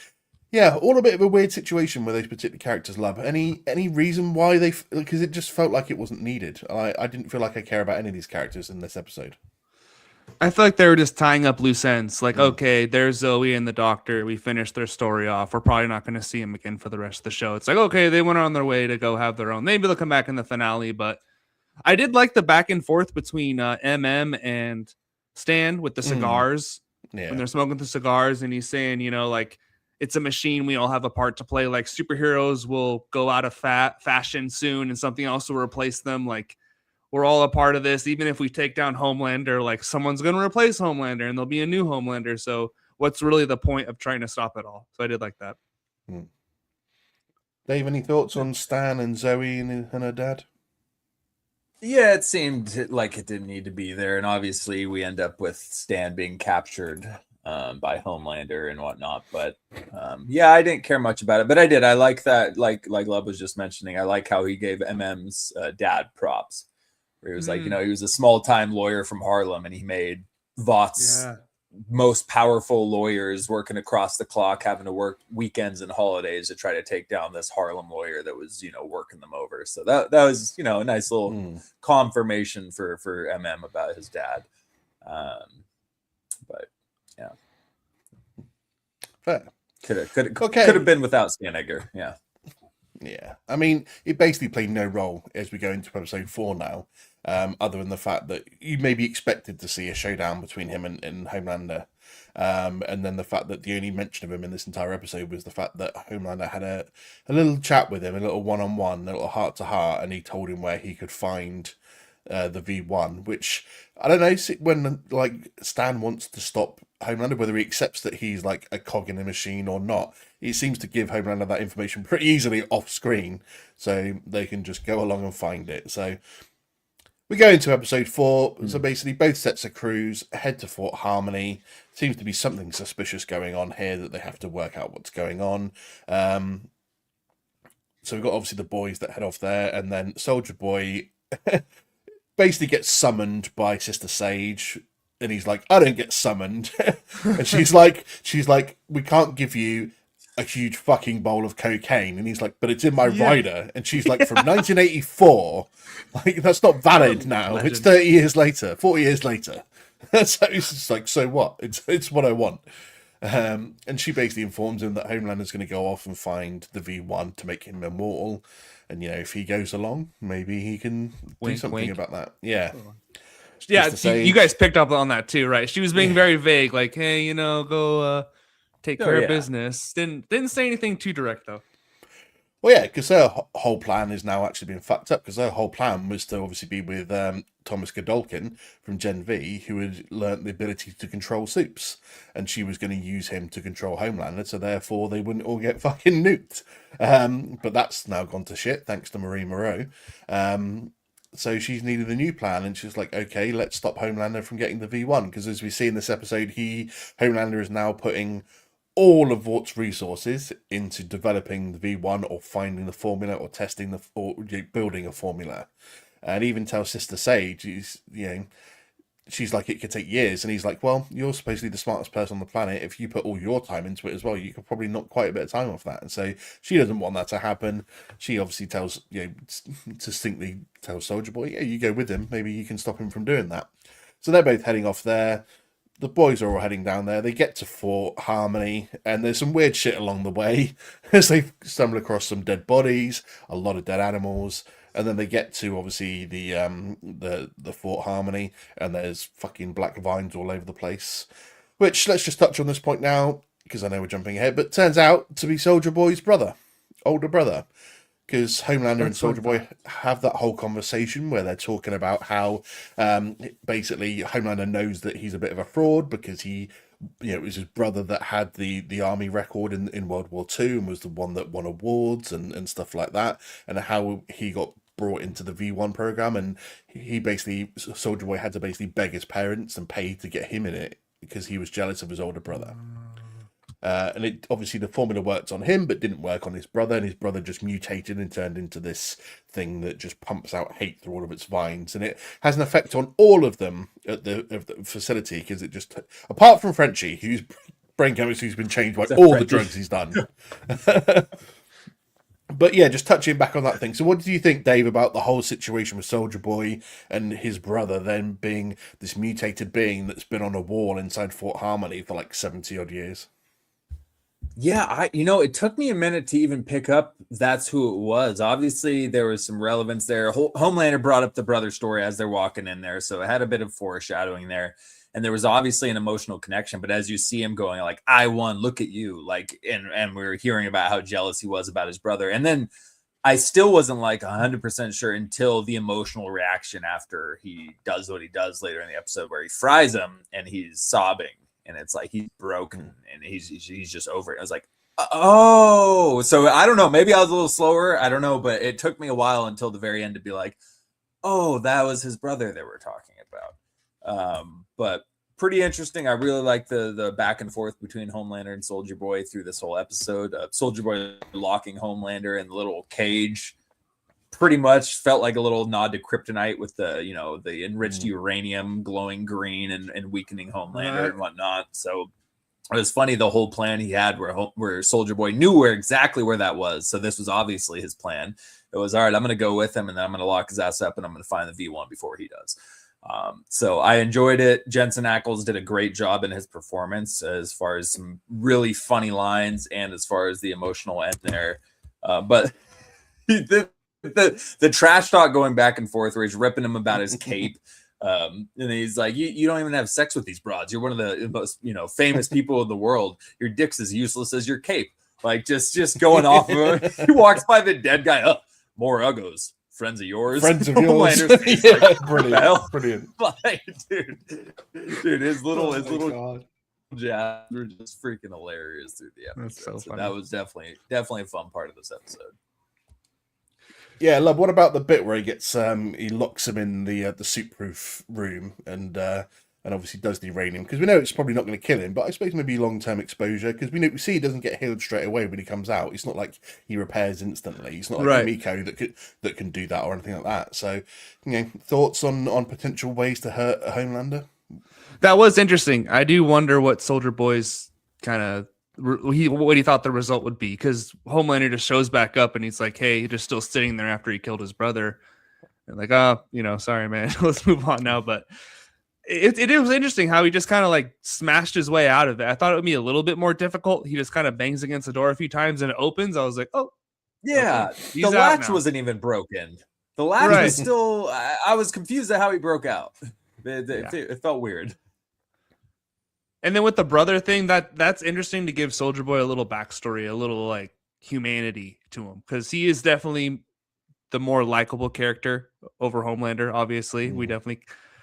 Speaker 1: yeah, all a bit of a weird situation where those particular characters love. Any reason why because it just felt like it wasn't needed. I didn't feel like I care about any of these characters in this episode.
Speaker 3: I feel like they were just tying up loose ends. Like, okay, there's Zoe and the Doctor. We finished their story off. We're probably not going to see him again for the rest of the show. It's like, okay, they went on their way to go have their own. Maybe they'll come back in the finale, but I did like the back and forth between MM and Stan with the cigars. When they're smoking the cigars, and he's saying, like, it's a machine. We all have a part to play. Like, superheroes will go out of fashion soon, and something else will replace them. Like, we're all a part of this. Even if we take down Homelander, like, someone's going to replace Homelander, and there'll be a new Homelander. So what's really the point of trying to stop it all? So I did like that.
Speaker 1: Dave, any thoughts on Stan and Zoe and her dad?
Speaker 2: Yeah, it seemed like it didn't need to be there, and obviously we end up with Stan being captured by Homelander and whatnot. But yeah, I didn't care much about it, but I did. I like that, like Love was just mentioning. I like how he gave MM's dad props, where he was like, he was a small-time lawyer from Harlem, and he made Vought's most powerful lawyers working across the clock, having to work weekends and holidays to try to take down this Harlem lawyer that was, working them over. So that was, a nice little confirmation for MM about his dad. But yeah,
Speaker 1: fair.
Speaker 2: Could have been without Staniger. Yeah.
Speaker 1: Yeah, I mean, it basically played no role as we go into episode 4 now, other than the fact that you maybe expected to see a showdown between him and Homelander, and then the fact that the only mention of him in this entire episode was the fact that Homelander had a little chat with him, a little one-on-one, a little heart-to-heart, and he told him where he could find the V1, which I don't know when like Stan wants to stop Homelander, whether he accepts that he's like a cog in a machine or not. He seems to give Homelander that information pretty easily off screen, so they can just go along and find it. So we go into episode 4. So basically, both sets of crews head to Fort Harmony. Seems to be something suspicious going on here that they have to work out what's going on. So we've got obviously the boys that head off there, and then Soldier Boy basically gets summoned by Sister Sage, and he's like, I don't get summoned. And she's like, we can't give you a huge fucking bowl of cocaine. And he's like, but it's in my rider. And she's like, from 1984, like, that's not valid now. Legend. It's 30 years later, 40 years later. So he's just like, so what? It's what I want. And she basically informs him that Homelander's going to go off and find the V1 to make him immortal. And, if he goes along, maybe he can do something about that. Yeah.
Speaker 3: Yeah, you guys picked up on that too, right? She was being very vague, like, hey, go take care of business. Didn't say anything too direct, though.
Speaker 1: Well, yeah, because their whole plan is now actually being fucked up, because their whole plan was to obviously be with Thomas Godolkin from Gen V, who had learnt the ability to control soups, and she was going to use him to control Homelander, so therefore they wouldn't all get fucking nuked. But that's now gone to shit, thanks to Marie Moreau. So she's needed a new plan, and she's like, okay, let's stop Homelander from getting the V1, because as we see in this episode, Homelander is now putting all of Vort's resources into developing the V1 or finding the formula or testing or building a formula. And even tells Sister Sage, she's like, it could take years. And he's like, well, you're supposedly the smartest person on the planet. If you put all your time into it as well, you could probably knock quite a bit of time off that. And so she doesn't want that to happen. She obviously distinctly tells Soldier Boy, yeah, you go with him. Maybe you can stop him from doing that. So they're both heading off there. The boys are all heading down there. They get to Fort Harmony, and there's some weird shit along the way as they stumble across some dead bodies, a lot of dead animals, and then they get to obviously the Fort Harmony, and there's fucking black vines all over the place. Which, let's just touch on this point now, because I know we're jumping ahead, but turns out to be Soldier Boy's older brother. Because Homelander and Soldier Boy have that whole conversation where they're talking about how basically Homelander knows that he's a bit of a fraud because it was his brother that had the army record in World War II and was the one that won awards and stuff like that, and how he got brought into the V1 program, and Soldier Boy had to basically beg his parents and pay to get him in it because he was jealous of his older brother. And it obviously the formula worked on him, but didn't work on his brother, and his brother just mutated and turned into this thing that just pumps out hate through all of its vines, and it has an effect on all of them at the facility because it just, apart from Frenchie, whose brain chemistry's been changed by all the drugs he's done. But yeah, just touching back on that thing. So what do you think, Dave, about the whole situation with Soldier Boy and his brother then being this mutated being that's been on a wall inside Fort Harmony for like 70 odd years?
Speaker 2: Yeah, it took me a minute to even pick up that's who it was. Obviously, there was some relevance there. Homelander brought up the brother story as they're walking in there, so it had a bit of foreshadowing there. And there was obviously an emotional connection, but as you see him going like, I won, look at you, like, and we were hearing about how jealous he was about his brother. And then I still wasn't like 100% sure until the emotional reaction after he does what he does later in the episode where he fries him and he's sobbing. And it's like he's broken and he's just over it. I was like, oh, so I don't know. Maybe I was a little slower. I don't know, but it took me a while until the very end to be like, oh, that was his brother they were talking about. But pretty interesting. I really like the back and forth between Homelander and Soldier Boy through this whole episode. Soldier Boy locking Homelander in the little cage. Pretty much felt like a little nod to Kryptonite with the enriched uranium glowing green and weakening Homelander and whatnot. So it was funny, the whole plan he had where Soldier Boy knew exactly where that was. So this was obviously his plan. It was, all right, I'm going to go with him and then I'm going to lock his ass up and I'm going to find the V1 before he does. So I enjoyed it. Jensen Ackles did a great job in his performance as far as some really funny lines and as far as the emotional end there. But the trash talk going back and forth where he's ripping him about his cape. And he's like, you don't even have sex with these broads. You're one of the most, famous people in the world. Your dick's as useless as your cape. Like just going off of him. He walks by the dead guy. Oh, more uggos friends of yours.
Speaker 1: Friends of yours.
Speaker 2: Homelander's face,
Speaker 1: Yeah,
Speaker 2: like,
Speaker 1: brilliant. Brilliant.
Speaker 2: like, dude, his little
Speaker 1: God.
Speaker 2: jabs were just freaking hilarious through the episode.
Speaker 3: That's so
Speaker 2: So
Speaker 3: funny.
Speaker 2: that was definitely a fun part of this episode.
Speaker 1: Yeah, love. What about the bit where he gets he locks him in the soup-proof room and obviously does the uranium, because we know it's probably not going to kill him, but I suppose maybe long-term exposure, because we see he doesn't get healed straight away when he comes out. It's not like he repairs instantly. It's not like
Speaker 3: Right.
Speaker 1: Miko that can do that or anything like that. So, thoughts on potential ways to hurt a Homelander?
Speaker 3: That was interesting. I do wonder what Soldier Boy's kind of what he thought the result would be, because Homelander just shows back up and he's like, "Hey, you're just still sitting there after he killed his brother." And like, sorry, man, let's move on now. But it was interesting how he just kind of like smashed his way out of it. I thought it would be a little bit more difficult. He just kind of bangs against the door a few times and it opens. I was like, oh,
Speaker 2: yeah,
Speaker 3: okay. He's
Speaker 2: the
Speaker 3: out
Speaker 2: latch
Speaker 3: now.
Speaker 2: wasn't even broken. The latch
Speaker 3: Right.
Speaker 2: was still. I was confused at how he broke out. It felt weird.
Speaker 3: And then with the brother thing, that's interesting to give Soldier Boy a little backstory, a little like humanity to him, because he is definitely the more likable character over Homelander. Obviously, we definitely,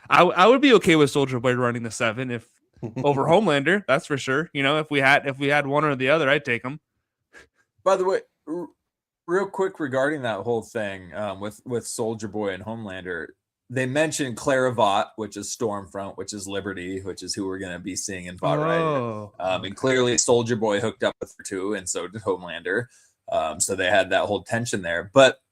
Speaker 3: I would be okay with Soldier Boy running the 7 if over Homelander. That's for sure. If we had one or the other, I'd take him.
Speaker 2: By the way, real quick regarding that whole thing with Soldier Boy and Homelander. They mentioned Claravat, which is Stormfront, which is Liberty, which is who we're going to be seeing in Vought Rider. And clearly Soldier Boy hooked up with her too, and so did Homelander. So they had that whole tension there. But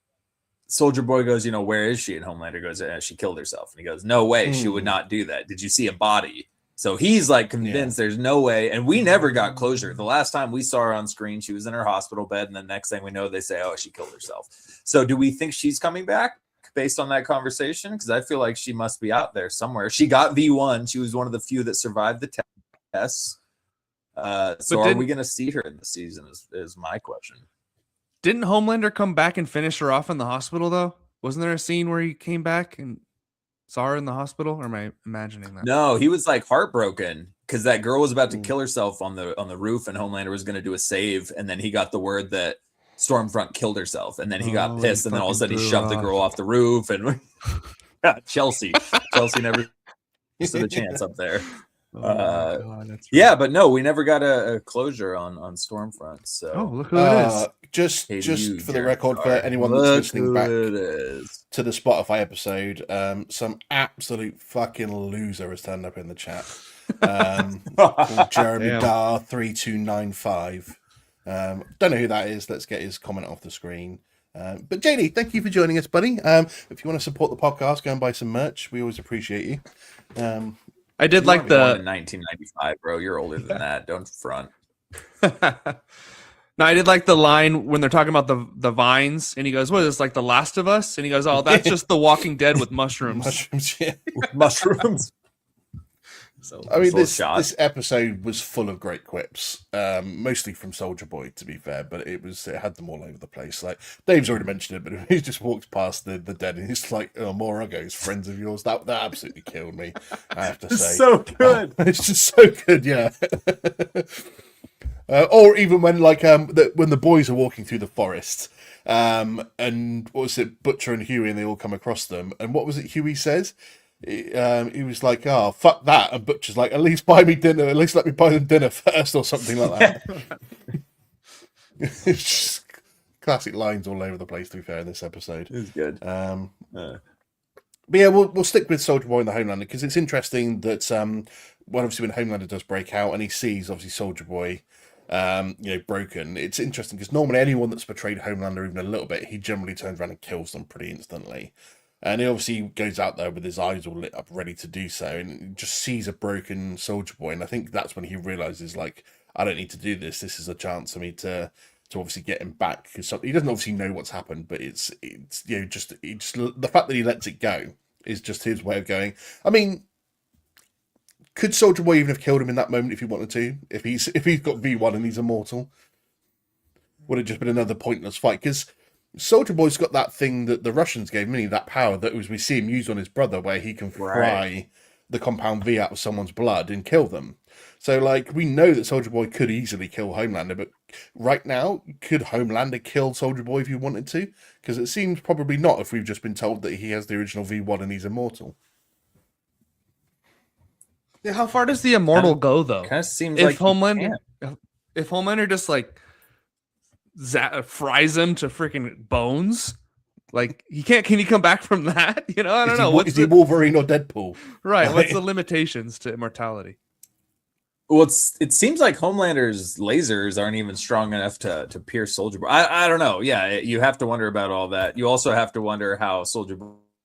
Speaker 2: Soldier Boy goes, where is she? And Homelander goes, she killed herself. And he goes, no way, she would not do that. Did you see a body? So he's like convinced there's no way. And we never got closure. The last time we saw her on screen, she was in her hospital bed. And the next thing we know, they say, oh, she killed herself. So do we think she's coming back based on that conversation? Because I feel like she must be out there somewhere. She got V1. She was one of the few that survived the tests. So are we going to see her in the season is my question.
Speaker 3: Didn't Homelander come back and finish her off in the hospital, though? Wasn't there a scene where he came back and saw her in the hospital? Or am I imagining that?
Speaker 2: No, he was like heartbroken because that girl was about to kill herself on the roof, and Homelander was going to do a save, and then he got the word that Stormfront killed herself, and then he got pissed, and then all of a sudden he shoved the girl off the roof, and Chelsea never stood a chance up there.
Speaker 3: God,
Speaker 2: yeah, but no, we never got a closure on Stormfront. So
Speaker 3: look who it is.
Speaker 1: Just for the record, for anyone that's listening back to the Spotify episode, some absolute fucking loser has turned up in the chat. Called Jeremy Dar 3295. Don't know who that is. Let's get his comment off the screen. But JD, thank you for joining us, buddy. If you want to support the podcast, go and buy some merch. We always appreciate you.
Speaker 2: I did like the 1995, bro. You're older than that. Don't front.
Speaker 3: No, I did like the line when they're talking about the vines, and he goes, "What is this, like The Last of Us?" And he goes, "Oh, that's just The Walking Dead with mushrooms."
Speaker 1: Mushrooms, yeah.
Speaker 2: Mushrooms.
Speaker 1: So, I mean, this episode was full of great quips, mostly from Soldier Boy, to be fair, but it had them all over the place. Like Dave's already mentioned it, but he just walks past the dead, and he's like, "Oh, Moragos, friends of yours." That absolutely killed me. I have to say,
Speaker 2: it's so good.
Speaker 1: It's just so good, yeah. Or even when when the boys are walking through the forest, and what was it, Butcher and Huey, and they all come across them, and what was it Huey says? He was like, "Oh, fuck that," and Butcher's like, "At least buy me dinner. At least let me buy them dinner first, or something like that." It's just classic lines all over the place. To be fair, in this episode,
Speaker 2: it's good.
Speaker 1: But yeah, we'll stick with Soldier Boy and the Homelander, because it's interesting that obviously when Homelander does break out and he sees obviously Soldier Boy broken, it's interesting because normally anyone that's betrayed Homelander even a little bit, he generally turns around and kills them pretty instantly. And he obviously goes out there with his eyes all lit up, ready to do so, and just sees a broken Soldier Boy. And I think that's when he realizes, like, I don't need to do this. This is a chance for me to obviously get him back, because he doesn't obviously know what's happened, but it's just the fact that he lets it go is just his way of going. I mean, could Soldier Boy even have killed him in that moment if he wanted to? If he's got V1 and he's immortal, would it just been another pointless fight? Because Soldier Boy's got that thing that the Russians gave him, that power that we see him use on his brother, where he can fry the compound V out of someone's blood and kill them. So, like, we know that Soldier Boy could easily kill Homelander, but right now, could Homelander kill Soldier Boy if he wanted to? Because it seems probably not if we've just been told that he has the original V1 and he's immortal.
Speaker 3: Yeah, how far does the immortal go, though?
Speaker 2: Kind of seems
Speaker 3: If
Speaker 2: like
Speaker 3: if Homelander just like fries him to freaking bones, like he can't. Can he come back from that? You know, I don't know.
Speaker 1: Is he Wolverine or Deadpool?
Speaker 3: Right. What's the limitations to immortality?
Speaker 2: Well, it seems like Homelander's lasers aren't even strong enough to pierce Soldier Boy. I don't know. Yeah, you have to wonder about all that. You also have to wonder how Soldier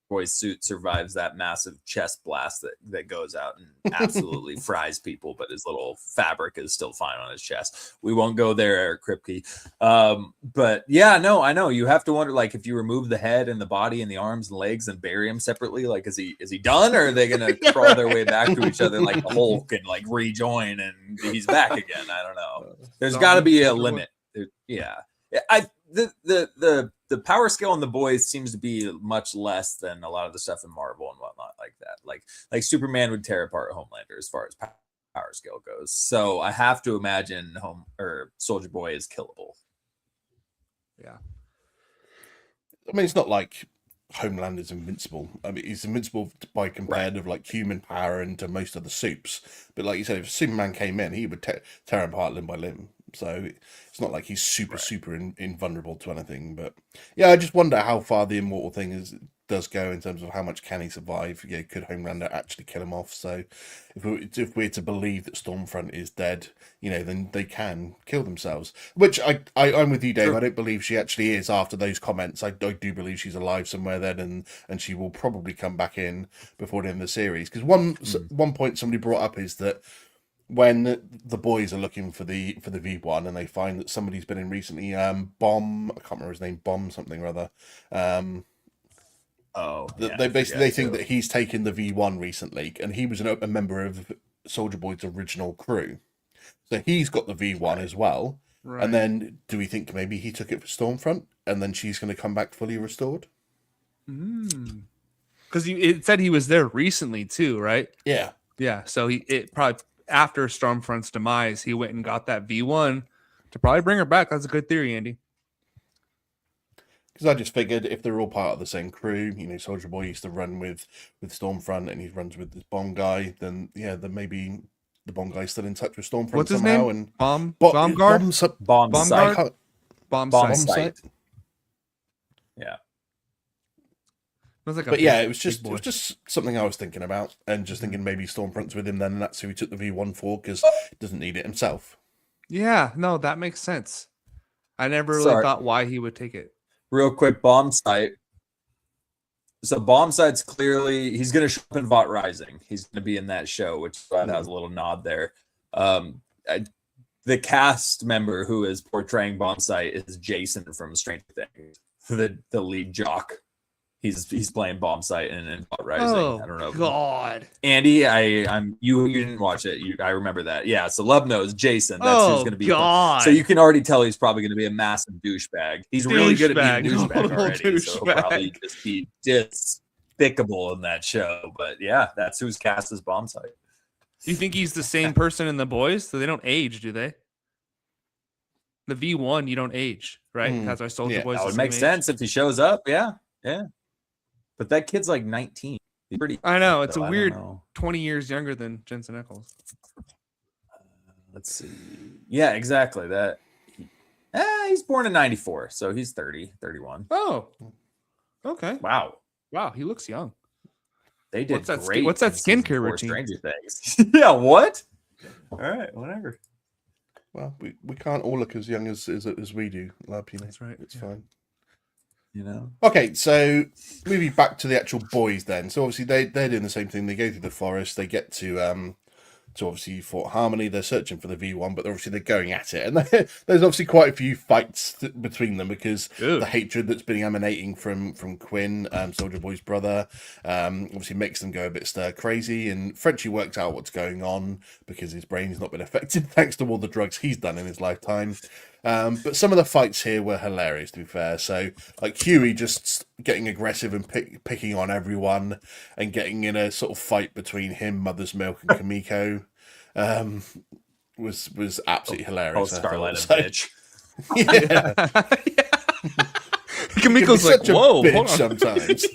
Speaker 2: Boy's suit survives that massive chest blast that goes out and absolutely fries people, but his little fabric is still fine on his chest. We won't go there, Eric Kripke. But yeah, no, I know. You have to wonder, like, if you remove the head and the body and the arms and legs and bury him separately, like, is he done, or are they gonna crawl their way back to each other like the Hulk and like rejoin and he's back again? I don't know. There's got to be a limit. Yeah, the power scale on the boys seems to be much less than a lot of the stuff in Marvel and whatnot like that. Like Superman would tear apart Homelander as far as power scale goes. So I have to imagine Soldier Boy is killable.
Speaker 3: Yeah.
Speaker 1: I mean, it's not like Homelander's invincible. I mean, he's invincible by compared of like human power and to most of the supes. But like you said, if Superman came in, he would tear him apart limb by limb. So it's not like he's super invulnerable to anything. But yeah, I just wonder how far the immortal thing does go in terms of how much can he survive. Yeah, could Homelander actually kill him off? So if we're to believe that Stormfront is dead, you know, then they can kill themselves. Which I'm with you, Dave. Sure. I don't believe she actually is after those comments. I do believe she's alive somewhere then, and she will probably come back in before the end of the series. Because one point somebody brought up is that when the boys are looking for the V1 and they find that somebody's been in recently, Bomb, I can't remember his name, Bomb something or other. They think that he's taken the V1 recently, and he was a member of Soldier Boy's original crew. So he's got the V1 as well. Right. And then do we think maybe he took it for Stormfront and then she's going to come back fully restored?
Speaker 3: Because it said he was there recently too, right?
Speaker 1: Yeah.
Speaker 3: Yeah. So it probably after Stormfront's demise, he went and got that V1 to probably bring her back. That's a good theory, Andy.
Speaker 1: Because I just figured if they're all part of the same crew, you know, Soldier Boy used to run with Stormfront and he runs with this Bomb guy, then yeah, then maybe the Bomb guy's still in touch with Stormfront.
Speaker 3: What's
Speaker 1: somehow.
Speaker 3: His name?
Speaker 1: And
Speaker 3: Bomb Guard?
Speaker 2: Bomb Sight.
Speaker 3: Bomb Sight.
Speaker 2: Yeah.
Speaker 1: But yeah, it was just something I was thinking about, and just thinking maybe Stormfront's with him then, and that's who he took the V1 for, because he doesn't need it himself.
Speaker 3: Yeah, no, that makes sense. I never really thought why he would take it.
Speaker 2: Real quick, Bomb Sight. So Bomb Sight's clearly, he's going to show up in Vought Rising. He's going to be in that show, which has a little nod there. The cast member who is portraying Bomb Sight is Jason from Stranger Things, the lead jock. He's playing Bomb Sight in Vought Rising.
Speaker 3: Oh,
Speaker 2: I don't know.
Speaker 3: God.
Speaker 2: Andy, you didn't watch it. I remember that. Yeah, so Love knows Jason. That's who's going to be.
Speaker 3: God.
Speaker 2: So you can already tell he's probably going to be a massive douchebag. He's really good at being a douchebag already. So he'll probably just be despicable in that show. But yeah, that's who's cast as Bomb Sight.
Speaker 3: Do you think he's the same person in The Boys? So they don't age, do they? The V1, you don't age, right? Because our Soldier Boys.
Speaker 2: That would make sense if he shows up. Yeah. But that kid's like 19. He's pretty.
Speaker 3: I know. It's a weird 20 years younger than Jensen Ackles.
Speaker 2: Let's see. Yeah, exactly. He's born in 94, so he's 30, 31.
Speaker 3: Oh, okay.
Speaker 2: Wow.
Speaker 3: He looks young.
Speaker 2: They did great.
Speaker 3: What's that skincare routine?
Speaker 2: Stranger Things. Yeah, what? All right, whatever.
Speaker 1: Well, we can't all look as young as we do, Lab. You know, that's right. It's fine.
Speaker 2: You know.
Speaker 1: Okay, so moving back to the actual boys then. So obviously they're doing the same thing. They go through the forest. They get to obviously Fort Harmony. They're searching for the V1, but obviously they're going at it. And there's obviously quite a few fights between them because the hatred that's been emanating from Quinn, Soldier Boy's brother, obviously makes them go a bit stir crazy. And Frenchie works out what's going on because his brain's not been affected thanks to all the drugs he's done in his lifetime. But some of the fights here were hilarious, to be fair. So, like Huey just getting aggressive and picking on everyone, and getting in a sort of fight between him, Mother's Milk, and Kamiko, was absolutely hilarious.
Speaker 2: Oh, Starlight a
Speaker 1: So,
Speaker 2: bitch.
Speaker 1: yeah,
Speaker 3: Kamiko's like,
Speaker 1: such a
Speaker 3: whoa,
Speaker 1: bitch
Speaker 3: hold on.
Speaker 1: sometimes.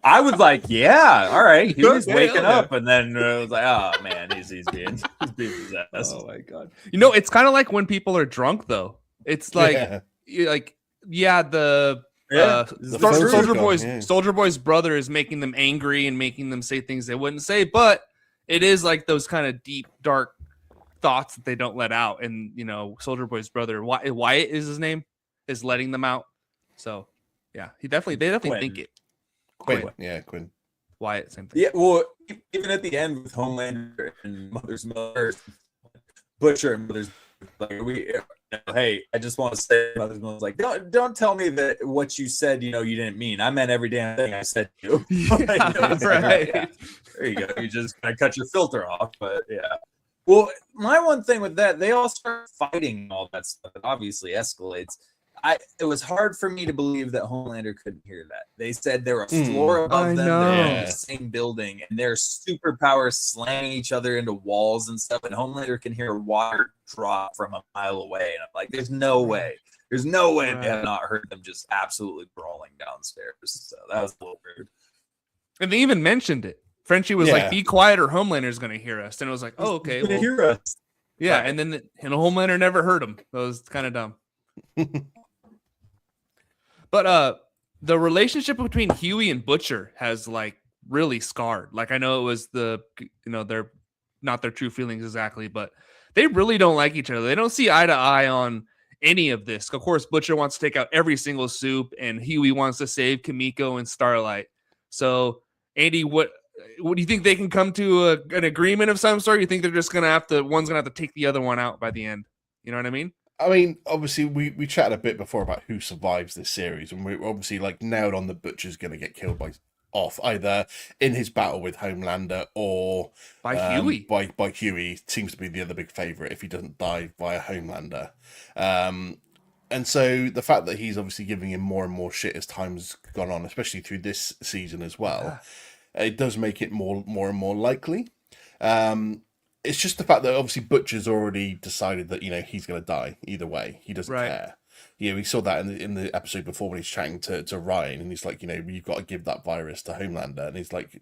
Speaker 2: I was like, yeah, all right. He was
Speaker 3: Okay,
Speaker 2: waking
Speaker 3: okay.
Speaker 2: up, and then I was like, oh man, he's being possessed.
Speaker 3: Oh my god! You know, it's kind of like when people are drunk, though. It's like,
Speaker 1: Yeah.
Speaker 3: the
Speaker 2: Yeah,
Speaker 3: Soldier
Speaker 1: guy,
Speaker 3: Boy's
Speaker 1: yeah.
Speaker 3: Soldier Boy's brother is making them angry and making them say things they wouldn't say, but it is like those kind of deep, dark thoughts that they don't let out. And Soldier Boy's brother, Wyatt is his name, is letting them out. So yeah, they definitely
Speaker 2: Quinn.
Speaker 3: think it.
Speaker 1: Quinn.
Speaker 3: Wyatt, same thing.
Speaker 2: Yeah, well, even at the end with Homelander and Mother's Miller, Butcher and Mother's, like hey, I just want to say, Mother's Miller's like, don't tell me that what you said, you didn't mean. I meant every damn thing I said to you.
Speaker 3: Yeah, right.
Speaker 2: Yeah. There you go. You just kind of cut your filter off, but yeah. Well, my one thing with that, they all start fighting and all that stuff. It obviously escalates. It was hard for me to believe that Homelander couldn't hear that. They said they were a floor above
Speaker 3: I
Speaker 2: them.
Speaker 3: know.
Speaker 2: They're in
Speaker 1: Yeah.
Speaker 2: the same building, and their superpowers slamming each other into walls and stuff. And Homelander can hear water drop from a mile away. And I'm like, there's no way. There's no way they have not heard them just absolutely brawling downstairs. So that was a little weird.
Speaker 3: And they even mentioned it. Frenchie was like, "Be quiet, or Homelander's going to hear us." And it was like, "Oh, okay."
Speaker 2: He's gonna
Speaker 3: Well,
Speaker 2: hear us.
Speaker 3: yeah,
Speaker 2: Right.
Speaker 3: and then Homelander never heard him. That was kind of dumb. But the relationship between Huey and Butcher has like really scarred. Like I know it was they're not their true feelings exactly, but they really don't like each other. They don't see eye to eye on any of this. Of course, Butcher wants to take out every single soup, and Huey wants to save Kamiko and Starlight. So, Andy, what do you think they can come to an agreement of some sort? You think they're just one's gonna have to take the other one out by the end? You know what I mean?
Speaker 1: I mean, obviously, we chatted a bit before about who survives this series, and we're obviously like nailed on the Butcher's going to get killed off either in his battle with Homelander or
Speaker 3: By Huey.
Speaker 1: By Huey seems to be the other big favorite if he doesn't die via Homelander. And so the fact that he's obviously giving him more and more shit as time's gone on, especially through this season as well, it does make it more and more likely. It's just the fact that obviously Butcher's already decided that he's going to die either way. He doesn't care. We saw that in the episode before when he's chatting to Ryan, and he's like, you've got to give that virus to Homelander, and he's like,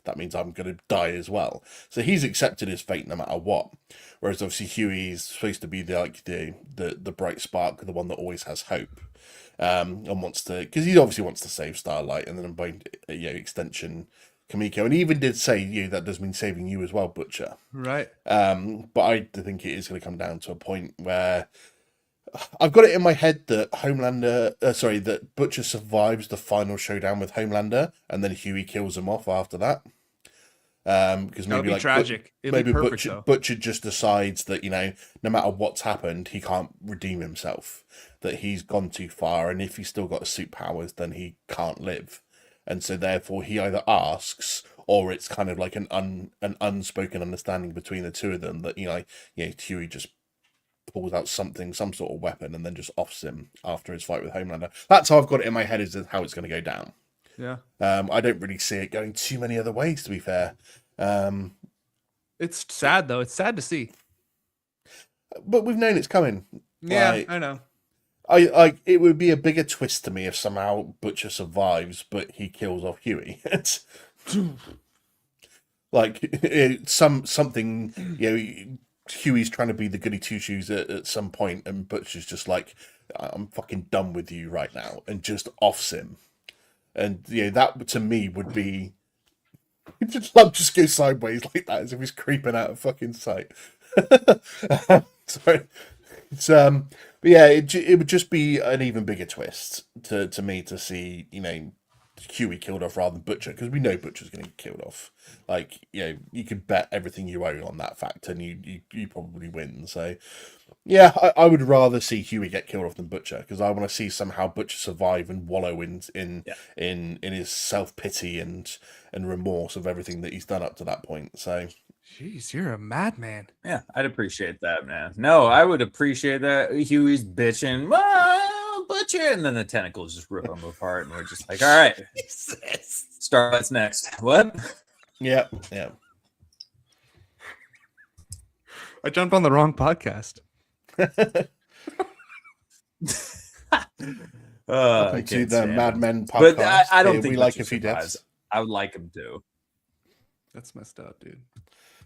Speaker 1: that means I'm going to die as well. So he's accepted his fate no matter what. Whereas obviously Huey's supposed to be the bright spark, the one that always has hope, and wants to, because he obviously wants to save Starlight, and then by extension Kamiko, and he even did say, that does mean saving you as well, Butcher.
Speaker 3: Right.
Speaker 1: But I think it is going to come down to a point where I've got it in my head that that Butcher survives the final showdown with Homelander, and then Huey kills him off after that. Because
Speaker 3: That would
Speaker 1: maybe
Speaker 3: be tragic. It'd be perfect,
Speaker 1: Butcher just decides that no matter what's happened, he can't redeem himself. That he's gone too far, and if he's still got suit powers, then he can't live. And so therefore he either asks, or it's kind of like an unspoken understanding between the two of them that Huey just pulls out some sort of weapon, and then just offs him after his fight with Homelander. That's how I've got it in my head, is how it's going to go down.
Speaker 3: Yeah.
Speaker 1: I don't really see it going too many other ways, to be fair.
Speaker 3: It's sad though. It's sad to see.
Speaker 1: But we've known it's coming.
Speaker 3: Yeah, I know.
Speaker 1: It would be a bigger twist to me if somehow Butcher survives, but he kills off Huey. It's like something. Huey's trying to be the goody two shoes at some point, and Butcher's just like, "I'm fucking done with you right now," and just offs him. And that to me would be love just go sideways like that, as if he's creeping out of fucking sight. Sorry. It's but yeah, it would just be an even bigger twist to me to see Huey killed off rather than Butcher, because we know Butcher's going to get killed off. Like, you know, you could bet everything you own on that fact, and you probably win. So, yeah, I would rather see Huey get killed off than Butcher, because I want to see somehow Butcher survive and wallow in his self pity and remorse of everything that he's done up to that point. So,
Speaker 3: Jeez, you're a madman.
Speaker 2: Yeah, I'd appreciate that, man. No, I would appreciate that. Huey's bitching, Butcher, and then the tentacles just rip him apart, and we're just like, all right, Starlight's next. What?
Speaker 1: yeah.
Speaker 3: I jumped on the wrong podcast.
Speaker 1: Welcome to the Mad Men podcast.
Speaker 2: But I don't think
Speaker 1: we like a few deaths.
Speaker 2: I would like him to.
Speaker 3: That's messed up, dude.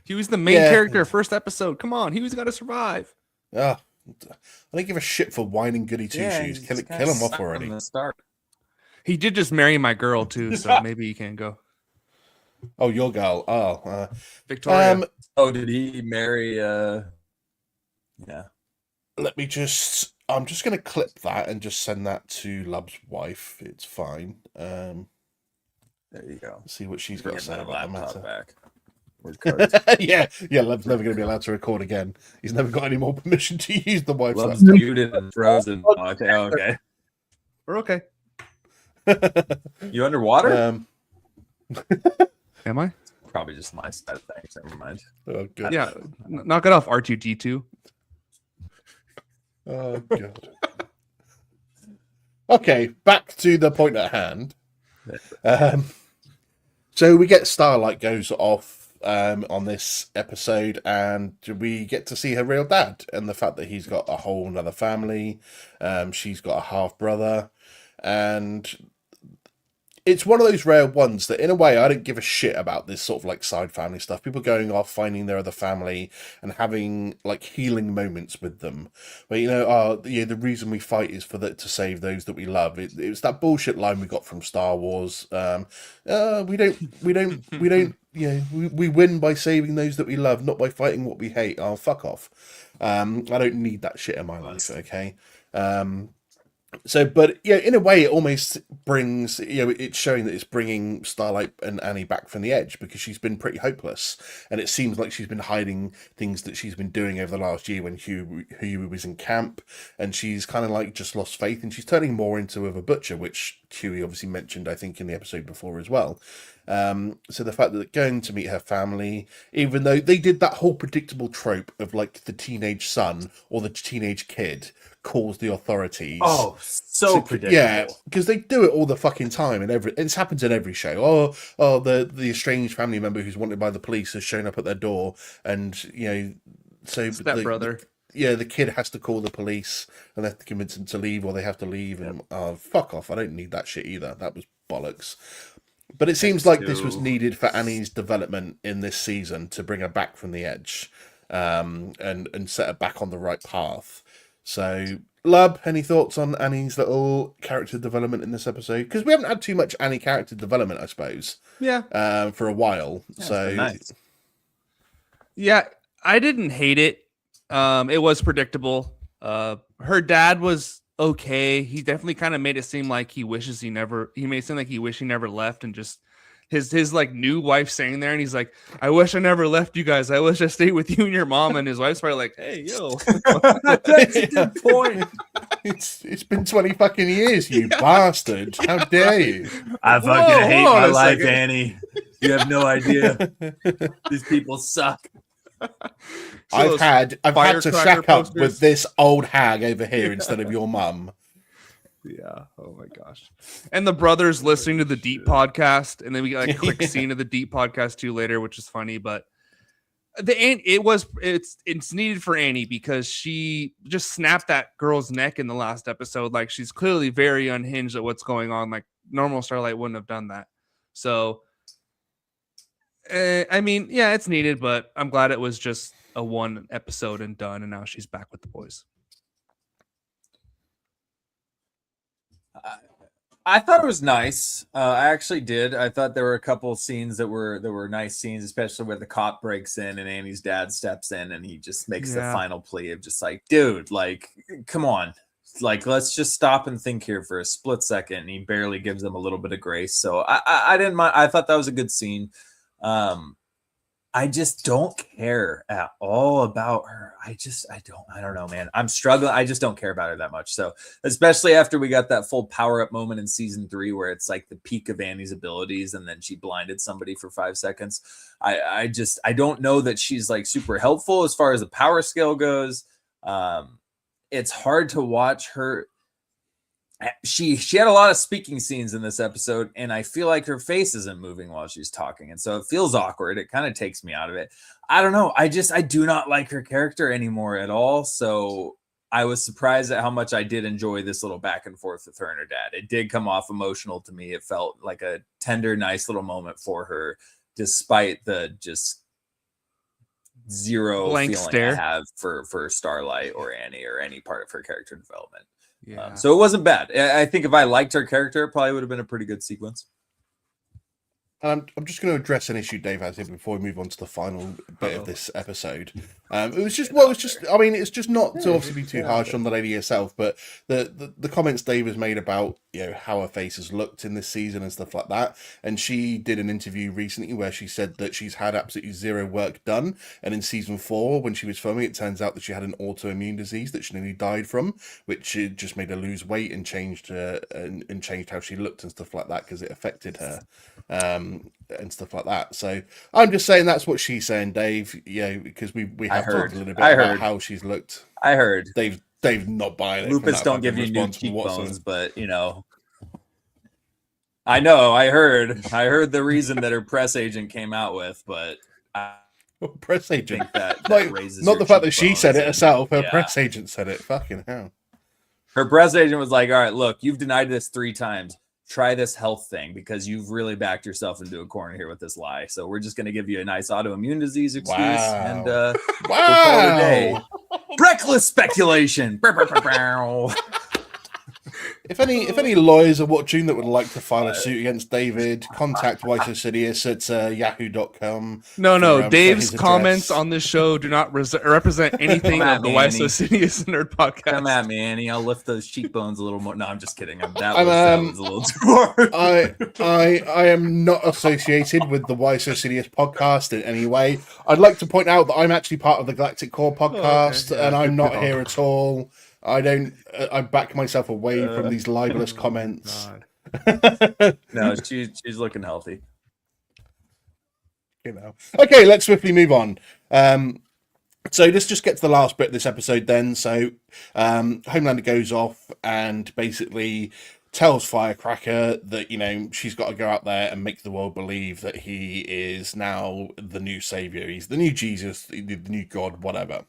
Speaker 3: He was the main character first episode. Come on, he was got to survive.
Speaker 1: I don't give a shit for whining goody two shoes. Kill him off already.
Speaker 3: He did just marry my girl too, so maybe he can go.
Speaker 1: Oh, your girl. Oh,
Speaker 3: Victoria.
Speaker 2: Did he marry? Yeah.
Speaker 1: Let me just. I'm just going to clip that and just send that to Lub's wife. It's fine.
Speaker 2: There you go.
Speaker 1: See what she's got to say about the matter.
Speaker 2: Back.
Speaker 1: yeah. Lub's never going to be allowed to record again. He's never got any more permission to use the wife's
Speaker 2: Lub's
Speaker 1: laptop.
Speaker 2: muted and frozen. Okay.
Speaker 3: We're okay.
Speaker 2: You underwater?
Speaker 3: Am I?
Speaker 2: Probably just my side of things. Never mind.
Speaker 1: Oh, good.
Speaker 3: Yeah. Knock it off, R2D2.
Speaker 1: Oh, God. Okay, back to the point at hand. So we get Starlight goes off on this episode, and we get to see her real dad and the fact that he's got a whole another family. She's got a half brother, and it's one of those rare ones that, in a way, I don't give a shit about this sort of like side family stuff. People going off, finding their other family, and having like healing moments with them. But the reason we fight is to save those that we love. It was that bullshit line we got from Star Wars. We win by saving those that we love, not by fighting what we hate. Oh, fuck off. I don't need that shit in my life. Okay. But in a way, it almost brings, it's showing that it's bringing Starlight and Annie back from the edge, because she's been pretty hopeless, and it seems like she's been hiding things that she's been doing over the last year when Huey was in camp, and she's kind of like just lost faith, and she's turning more into a Butcher, which Huey obviously mentioned, I think, in the episode before as well. So the fact that going to meet her family, even though they did that whole predictable trope of like the teenage son or the teenage kid calls the authorities.
Speaker 2: Oh, so predictable.
Speaker 1: Yeah, because they do it all the fucking time, and it happens in every show. The estranged family member who's wanted by the police has shown up at their door, and so
Speaker 3: brother.
Speaker 1: The kid has to call the police, and they have to convince them to leave, or they have to leave. And fuck off! I don't need that shit either. That was bollocks. But it seems like this was needed for Annie's development in this season to bring her back from the edge, and set her back on the right path. So, Lub, any thoughts on Annie's little character development in this episode? Because we haven't had too much Annie character development, I suppose.
Speaker 3: Yeah.
Speaker 1: For a while.
Speaker 2: Yeah,
Speaker 1: so
Speaker 2: nice.
Speaker 3: Yeah, I didn't hate it. It was predictable. Her dad was okay. He definitely kind of made it seem like he made it seem like he wished he never left, and just his like new wife saying there, and he's like, I wish I never left you guys. I wish I stayed with you and your mom. And his wife's probably like, hey, yo.
Speaker 2: That's a good point.
Speaker 1: It's been 20 fucking years, you bastard. How dare you?
Speaker 2: I fucking hate my life, Annie. You have no idea. These people suck.
Speaker 1: I've had to shack up with this old hag over here instead of your mum.
Speaker 3: Yeah. Oh my gosh. And the brothers listening to the Deep podcast, and then we got like a quick scene of the Deep podcast too later, which is funny. But it's needed for Annie, because she just snapped that girl's neck in the last episode. Like, she's clearly very unhinged at what's going on. Like, normal Starlight wouldn't have done that. So, I mean, yeah, it's needed, but I'm glad it was just a one episode and done, and now she's back with the boys.
Speaker 2: I thought it was nice. I actually did. I thought there were a couple of scenes that were nice scenes, especially where the cop breaks in and Annie's dad steps in, and he just makes the final plea of just like, dude, like, come on, like, let's just stop and think here for a split second. And he barely gives them a little bit of grace. So I didn't mind. I thought that was a good scene. I just don't care at all about her. I don't know, man. I'm struggling. I just don't care about her that much. So, especially after we got that full power up moment in season 3, where it's like the peak of Annie's abilities, and then she blinded somebody for 5 seconds. I don't know that she's like super helpful as far as the power scale goes. It's hard to watch her. She had a lot of speaking scenes in this episode, and I feel like her face isn't moving while she's talking, and so it feels awkward. It kind of takes me out of it. I don't know. I do not like her character anymore at all. So I was surprised at how much I did enjoy this little back and forth with her and her dad. It did come off emotional to me. It felt like a tender, nice little moment for her, despite the just zero
Speaker 3: blank
Speaker 2: feeling
Speaker 3: stare
Speaker 2: I have for Starlight or Annie or any part of her character development.
Speaker 3: Yeah.
Speaker 2: So it wasn't bad. I think if I liked her character, it probably would have been a pretty good sequence.
Speaker 1: And I'm just going to address an issue Dave has here before we move on to the final bit of this episode. It's just not to obviously be too harsh on the lady herself, but the comments Dave has made about, you know, how her face has looked in this season and stuff like that. And she did an interview recently where she said that she's had absolutely zero work done. And in season 4, when she was filming, it turns out that she had an autoimmune disease that she nearly died from, which just made her lose weight and changed and changed how she looked and stuff like that because it affected her. And stuff like that. So I'm just saying that's what she's saying, Dave. You know, because we have talked a little bit about how she's looked.
Speaker 2: I heard
Speaker 1: Dave not buying it.
Speaker 2: Lupus don't give you new cheekbones, but you know, I know. I heard the reason that her press agent came out with, but
Speaker 1: press agent
Speaker 2: that
Speaker 1: like,
Speaker 2: raises
Speaker 1: not the fact that she said it herself. Her
Speaker 2: yeah.
Speaker 1: press agent said it. Fucking hell.
Speaker 2: Her press agent was like, "All right, look, you've denied this 3 times. Try this health thing because you've really backed yourself into a corner here with this lie. So we're just going to give you a nice autoimmune disease excuse and wow. Reckless speculation.
Speaker 1: If any lawyers are watching that would like to file a suit against David, contact White Sidious at yahoo.com.
Speaker 3: No. Dave's comments on this show do not represent anything of the White Sidious Nerd podcast.
Speaker 2: Come at me, Annie. I'll lift those cheekbones a little more. No, I'm just kidding. That was a little too hard.
Speaker 1: I am not associated with the White Sidious podcast in any way. I'd like to point out that I'm actually part of the Galactic Core podcast, and I'm not here at all. I back myself away from these libelous comments.
Speaker 2: No, she's looking healthy.
Speaker 1: You know. Okay, let's swiftly move on. So let's just get to the last bit of this episode then. So Homelander goes off and basically tells Firecracker that, you know, she's got to go out there and make the world believe that he is now the new savior. He's the new Jesus, the new God, whatever.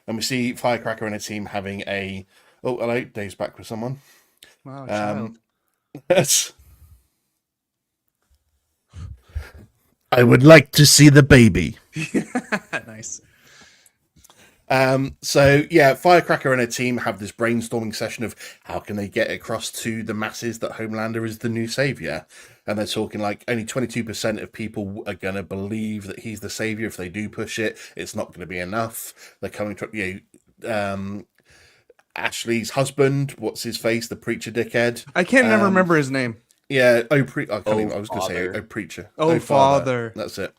Speaker 1: And we see Firecracker and a team having a... Oh, hello, Dave's back with someone.
Speaker 3: Wow, child.
Speaker 1: Yes. I would like to see the baby.
Speaker 3: Nice.
Speaker 1: So yeah, Firecracker and her team have this brainstorming session of how can they get across to the masses that Homelander is the new savior. And they're talking like only 22% of people are going to believe that he's the savior. If they do push it, it's not going to be enough. They're coming to, Ashley's husband, what's his face? The preacher dickhead.
Speaker 3: I can't never remember his name.
Speaker 1: Yeah. I was going to say, preacher.
Speaker 3: Oh, father.
Speaker 1: That's it.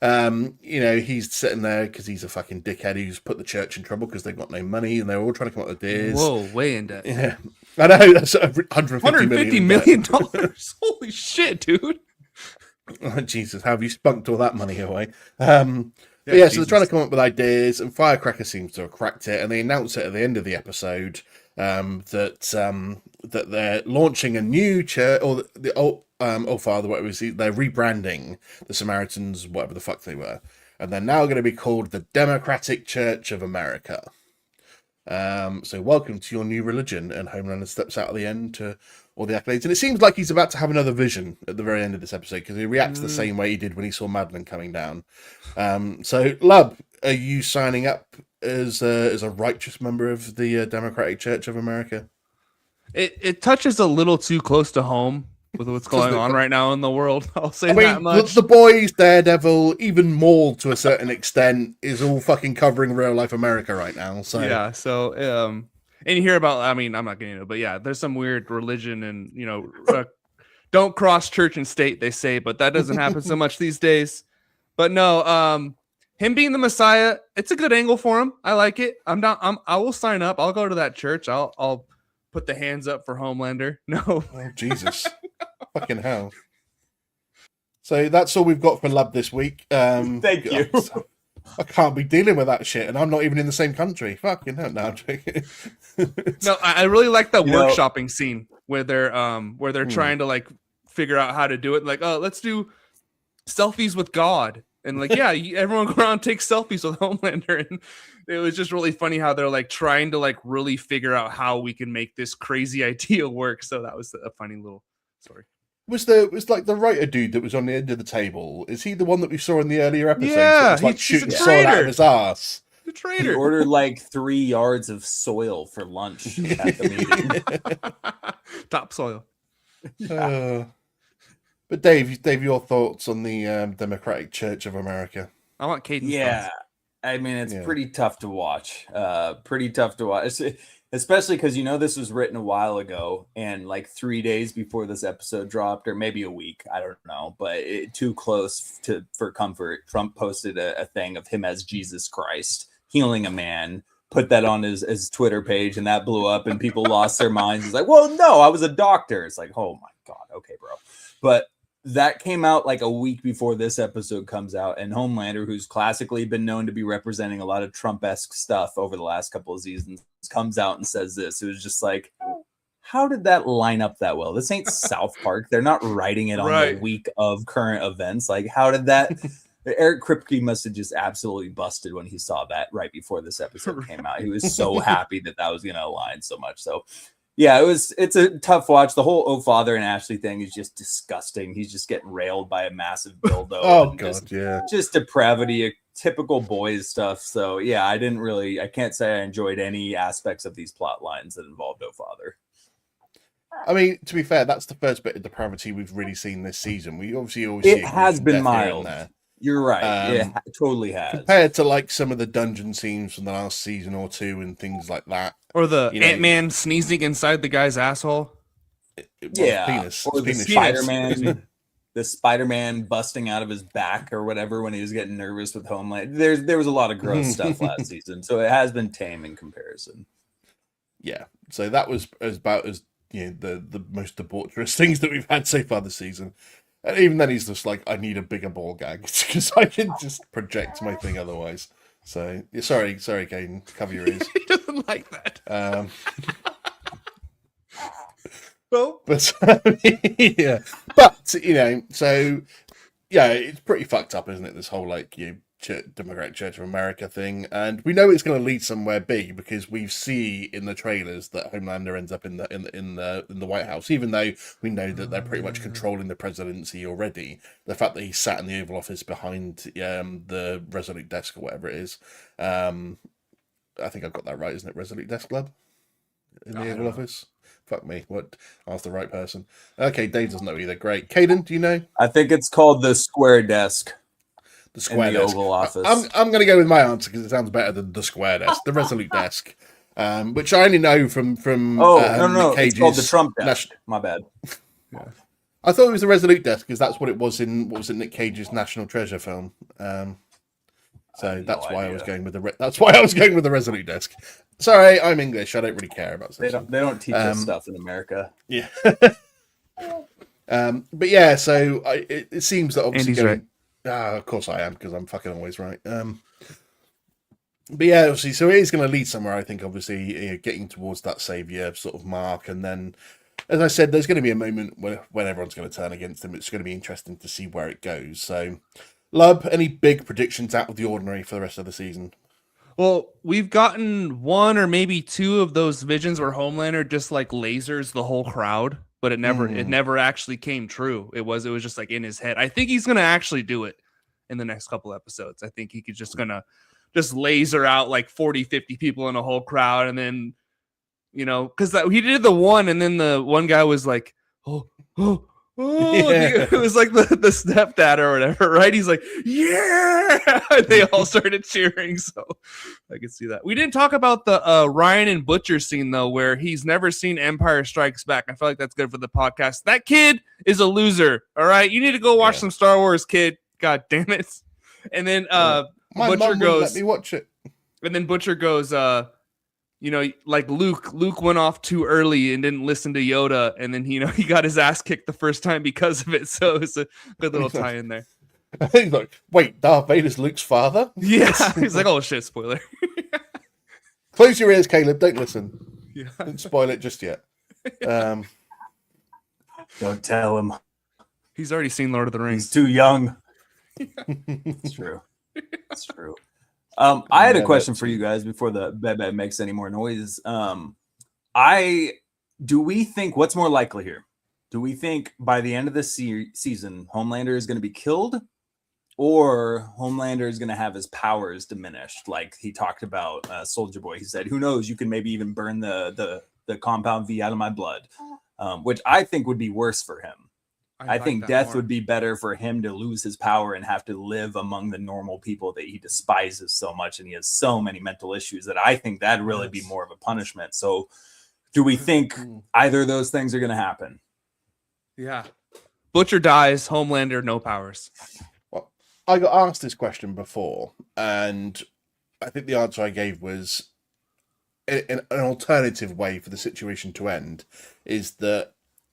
Speaker 1: You know, he's sitting there because he's a fucking dickhead who's put the church in trouble because they've got no money and they're all trying to come up with ideas.
Speaker 3: Whoa, way in debt.
Speaker 1: Yeah. I know, that's $150
Speaker 3: million. Holy shit, dude.
Speaker 1: Oh, Jesus, how have you spunked all that money away? So they're trying to come up with ideas, and Firecracker seems to have cracked it, and they announce it at the end of the episode that they're launching a new church, or Father, whatever it was, they're rebranding the Samaritans, whatever the fuck they were, and they're now going to be called the Democratic Church of America. So welcome to your new religion, and Homelander steps out at the end to all the accolades, and it seems like he's about to have another vision at the very end of this episode because he reacts the same way he did when he saw Madeline coming down. So Lub, are you signing up as a righteous member of the Democratic Church of America?
Speaker 3: It touches a little too close to home with what's going on right now in the world. I'll say that much.
Speaker 1: The Boys, Daredevil, even Maul to a certain extent is all fucking covering real life America right now. So
Speaker 3: yeah, so And you hear about, I mean, I'm not getting into it, but yeah, there's some weird religion and, don't cross church and state, they say, but that doesn't happen so much these days. But no, him being the Messiah, it's a good angle for him. I like it. I will sign up. I'll go to that church. I'll put the hands up for Homelander. No.
Speaker 1: Oh, Jesus. Fucking hell. So that's all we've got for Love this week.
Speaker 2: Thank you.
Speaker 1: I can't be dealing with that shit, and I'm not even in the same country. Fucking hell, no, I'm joking.
Speaker 3: No, I really like the workshopping scene where they're trying to like figure out how to do it. Like, oh, let's do selfies with God, and like, yeah, everyone go around and take selfies with Homelander, and it was just really funny how they're like trying to like really figure out how we can make this crazy idea work. So that was a funny little story.
Speaker 1: Was like the writer dude that was on the end of the table? Is he the one that we saw in the earlier episodes?
Speaker 3: Yeah,
Speaker 1: that was, like shooting soil out of his ass.
Speaker 3: The traitor.
Speaker 2: He ordered like 3 yards of soil for lunch at the meeting.
Speaker 3: Topsoil.
Speaker 1: But Dave, your thoughts on the Democratic Church of America?
Speaker 3: I want Caden's
Speaker 2: Yeah,
Speaker 3: thoughts.
Speaker 2: I mean, it's pretty tough to watch. Pretty tough to watch, especially because this was written a while ago, and like 3 days before this episode dropped, or maybe a week, I don't know, but too close for comfort. Trump posted a thing of him as Jesus Christ healing a man, put that on his Twitter page, and that blew up, and people lost their minds. It's like, well, no, I was a doctor. It's like, oh my God, okay, bro. But that came out like a week before this episode comes out, and Homelander, who's classically been known to be representing a lot of Trump-esque stuff over the last couple of seasons, comes out and says this. It was just like, how did that line up that well? This ain't South Park. They're not writing it on the week of current events. Like, how did that? Eric Kripke must have just absolutely busted when he saw that right before this episode came out. He was so happy that was going to align so much. So, yeah, it's a tough watch. The whole Father and Ashley thing is just disgusting. He's just getting railed by a massive dildo.
Speaker 1: Oh God,
Speaker 2: just depravity, typical boys stuff. So yeah, I can't say I enjoyed any aspects of these plot lines that involved Father.
Speaker 1: I mean, to be fair, that's the first bit of depravity we've really seen this season. We obviously always see
Speaker 2: it has been mild.
Speaker 1: There.
Speaker 2: You're right. It totally has.
Speaker 1: Compared to like some of the dungeon scenes from the last season or two and things like that.
Speaker 3: Or the Ant-Man sneezing inside the guy's asshole.
Speaker 1: Penis.
Speaker 2: Or the Spider-Man. The Spider-Man busting out of his back or whatever when he was getting nervous with Homeland. There was a lot of gross stuff last season. So it has been tame in comparison.
Speaker 1: Yeah. So that was about as the most debaucherous things that we've had so far this season. And even then, he's just like, I need a bigger ball gag because I can just project my thing otherwise. So, sorry, Caden, cover your ears.
Speaker 3: He doesn't like that.
Speaker 1: Well, but yeah, but so yeah, it's pretty fucked up, isn't it? This whole Democratic Church of America thing, and we know it's going to lead somewhere big because we see in the trailers that Homelander ends up in the White House, even though we know that they're pretty much controlling the presidency already. The fact that he sat in the Oval Office behind the Resolute Desk or whatever it is, I think I've got that right, isn't it? Resolute Desk Club in the Oval Office. Fuck me. What? Ask the right person. Okay, Dave doesn't know either. Great. Caden, do you know?
Speaker 2: I think it's called the Square Desk.
Speaker 1: The Square Desk.
Speaker 2: Oval Office.
Speaker 1: I'm going to go with my answer because it sounds better than the Square Desk, the Resolute Desk, which I only know from.
Speaker 2: No, it's called the Trump Desk. My bad.
Speaker 1: Yeah. I thought it was the Resolute Desk because that's what it was in Nick Cage's National Treasure film. So that's why I was going with the Resolute Desk. Sorry, I'm English. I don't really care about
Speaker 2: this. They don't teach us stuff in America.
Speaker 1: Yeah. But yeah, so it seems that obviously
Speaker 3: Andy's right.
Speaker 1: Of course I am, because I'm fucking always right. But yeah, obviously, so it is going to lead somewhere, I think, obviously, getting towards that savior sort of mark. And then, as I said, there's going to be a moment when everyone's going to turn against him. It's going to be interesting to see where it goes. So, Lub, any big predictions out of the ordinary for the rest of the season?
Speaker 3: Well, we've gotten one or maybe two of those visions where Homelander just like lasers the whole crowd. But it never actually came true. It was just like in his head. I think he's gonna actually do it in the next couple episodes. I think he could gonna laser out like 40, 50 people in a whole crowd, and then because he did the one, and then the one guy was like, oh, Oh,
Speaker 1: Yeah.
Speaker 3: it was like the stepdad or whatever, right? He's like, yeah. They all started cheering. So I could see that. We didn't talk about the Ryan and Butcher scene though, where he's never seen Empire Strikes Back. I feel like that's good for the podcast. That kid is a loser. All right, you need to go watch
Speaker 1: Yeah.
Speaker 3: some Star Wars, kid. God damn it. And then
Speaker 1: My
Speaker 3: Butcher
Speaker 1: mum wouldn't let
Speaker 3: goes,
Speaker 1: me watch it.
Speaker 3: and then Butcher goes, like Luke went off too early and didn't listen to Yoda, and then he got his ass kicked the first time because of it. So it's a good little tie in there.
Speaker 1: He's like, wait, Darth Vader's Luke's father?
Speaker 3: Yeah, he's like, oh shit, spoiler.
Speaker 1: Close your ears, Caleb. Don't listen.
Speaker 3: Yeah,
Speaker 1: Don't spoil it just yet. Um,
Speaker 2: Don't tell him.
Speaker 3: he's already seen Lord of the
Speaker 2: He's
Speaker 3: Rings.
Speaker 2: too young. It's true. It's true. I had a question for you guys before the bed makes any more noise. Do we think what's more likely here? Do we think by the end of this season, Homelander is going to be killed, or Homelander is going to have his powers diminished? Like he talked about Soldier Boy. He said, "Who knows? You can maybe even burn the compound V out of my blood," which I think would be worse for him. I think death would be better for him to lose his power and have to live among the normal people that he despises so much. And he has so many mental issues that I think that'd really be more of a punishment. So do we think either of those things are going to happen?
Speaker 3: Yeah. Butcher dies, Homelander, no powers.
Speaker 1: well, I got asked this question before, and I think the answer I gave was an alternative way for the situation to end is that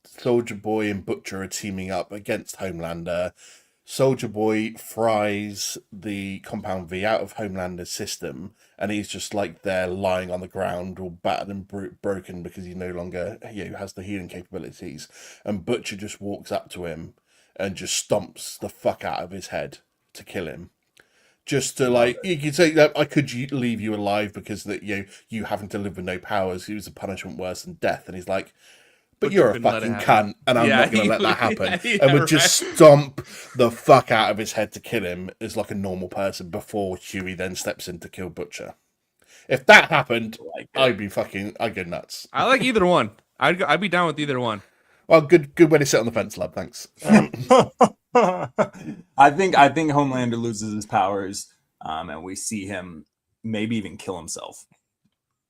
Speaker 1: Soldier Boy and Butcher are teaming up against Homelander. Soldier Boy fries the Compound V out of Homelander's system, and he's just like there lying on the ground, all battered and broken because he no longer has the healing capabilities. And Butcher just walks up to him and just stomps the fuck out of his head to kill him. Just to you could say that I could leave you alive because that you having to live with no powers. It was a punishment worse than death, and he's like, but you're a fucking cunt, and I'm not going to let that happen. And would just stomp the fuck out of his head to kill him as like a normal person before Huey then steps in to kill Butcher. If that happened, I'd go nuts.
Speaker 3: I like either one. I'd be down with either one.
Speaker 1: Well, good way to sit on the fence, love. Thanks.
Speaker 2: I think Homelander loses his powers, and we see him maybe even kill himself.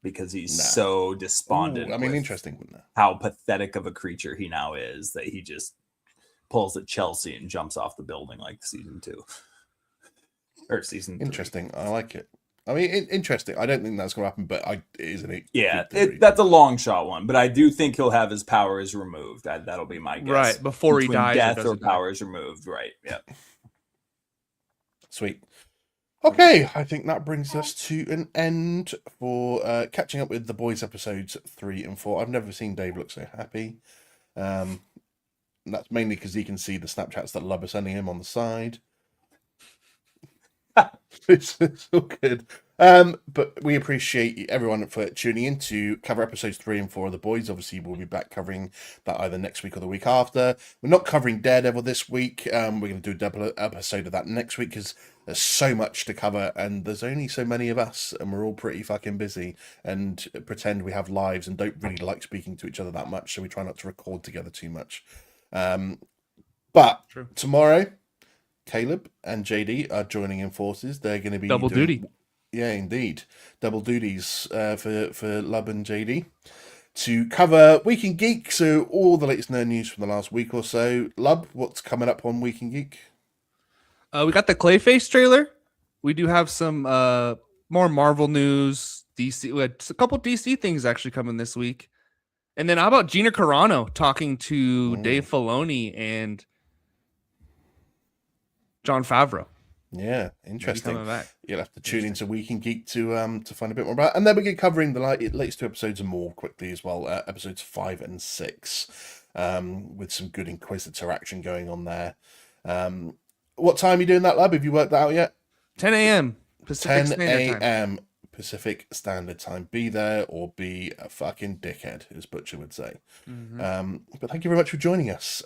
Speaker 2: Because he's so despondent.
Speaker 1: Ooh, I mean, interesting.
Speaker 2: How pathetic of a creature he now is that he just pulls at Chelsea and jumps off the building like season 2 or season 3.
Speaker 1: Interesting. I like it. I mean, interesting. I don't think that's going to happen, but it is an
Speaker 2: that's a long shot one. But I do think he'll have his powers removed. That'll be my guess.
Speaker 3: Right before he dies,
Speaker 2: death or powers removed. Right. Yeah.
Speaker 1: Sweet. Okay, I think that brings us to an end for catching up with the boys episodes 3 and 4. I've never seen Dave look so happy. That's mainly because he can see the Snapchats that Lub are sending him on the side. It's all good. But we appreciate everyone for tuning in to cover episodes 3 and 4 of The Boys. Obviously, we'll be back covering that either next week or the week after. We're not covering Daredevil this week. We're going to do a double episode of that next week because there's so much to cover and there's only so many of us and we're all pretty fucking busy and pretend we have lives and don't really like speaking to each other that much. So we try not to record together too much. But
Speaker 3: True.
Speaker 1: Tomorrow, Caleb and JD are joining in forces. They're going to be
Speaker 3: double duty.
Speaker 1: Yeah, indeed. Double duties for Lub and JD to cover Week in Geek. So all the latest nerd news from the last week or so. Lub, what's coming up on Week in Geek?
Speaker 3: We got the Clayface trailer. We do have some more Marvel news. DC, we had a couple DC things actually coming this week. And then how about Gina Carano talking to Dave Filoni and Jon Favreau?
Speaker 1: Yeah, interesting.
Speaker 3: Coming back.
Speaker 1: You'll have to tune into Week in Geek to find a bit more about it. And then we get covering the latest 2 episodes and more quickly as well. Episodes 5 and 6 with some good Inquisitor action going on there. What time are you doing that, Lab? Have you worked that out yet?
Speaker 3: 10 a.m. Pacific
Speaker 1: 10
Speaker 3: Standard Time.
Speaker 1: a.m. Pacific Standard Time. Be there or be a fucking dickhead, as Butcher would say.
Speaker 3: Mm-hmm.
Speaker 1: But thank you very much for joining us.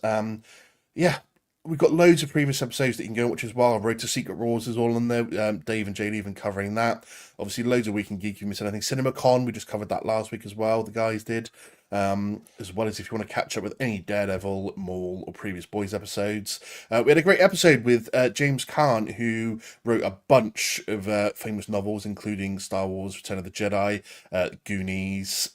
Speaker 1: Yeah, we've got loads of previous episodes that you can go and watch as well. Road to Secret Wars is all on there. Dave and JD even covering that. Obviously, loads of Week in Geek. If you missed anything, CinemaCon, we just covered that last week as well. The guys did. As well as if you want to catch up with any Daredevil, Maul, or previous Boys episodes. We had a great episode with James Caan, who wrote a bunch of famous novels, including Star Wars, Return of the Jedi, Goonies.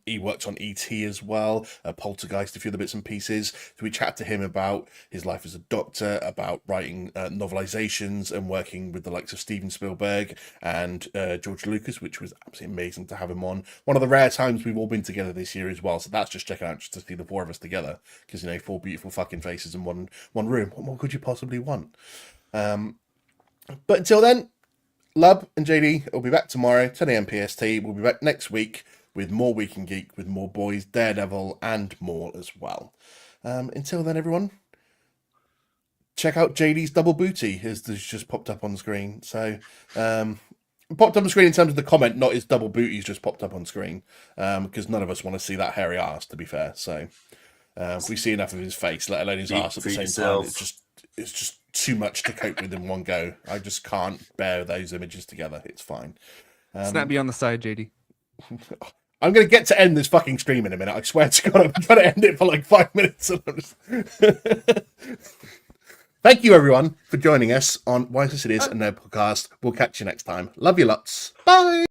Speaker 1: He worked on E.T. as well, Poltergeist, a few other bits and pieces. So we chat to him about his life as a doctor, about writing novelizations and working with the likes of Steven Spielberg and George Lucas, which was absolutely amazing to have him on. One of the rare times we've all been together this year as well. So that's just checking out just to see the four of us together. Because, four beautiful fucking faces in one room. What more could you possibly want? But until then, Lub and JD will be back tomorrow, 10 a.m. PST. We'll be back next week with more Week in Geek, with more Boys, Daredevil, and more as well. Until then, everyone, check out JD's double booty, as this just popped up on screen. So, popped up on screen in terms of the comment, not his double booty's just popped up on screen, because none of us want to see that hairy ass, to be fair. So, we see enough of his face, let alone his ass at the same time. It's just too much to cope with in one go. I just can't bear those images together. It's fine.
Speaker 3: Snap me on the side, JD.
Speaker 1: I'm going to get to end this fucking stream in a minute. I swear to God, I'm trying to end it for like 5 minutes. And I'm just... Thank you, everyone, for joining us on Why So Serious and No Podcast. We'll catch you next time. Love you lots. Bye.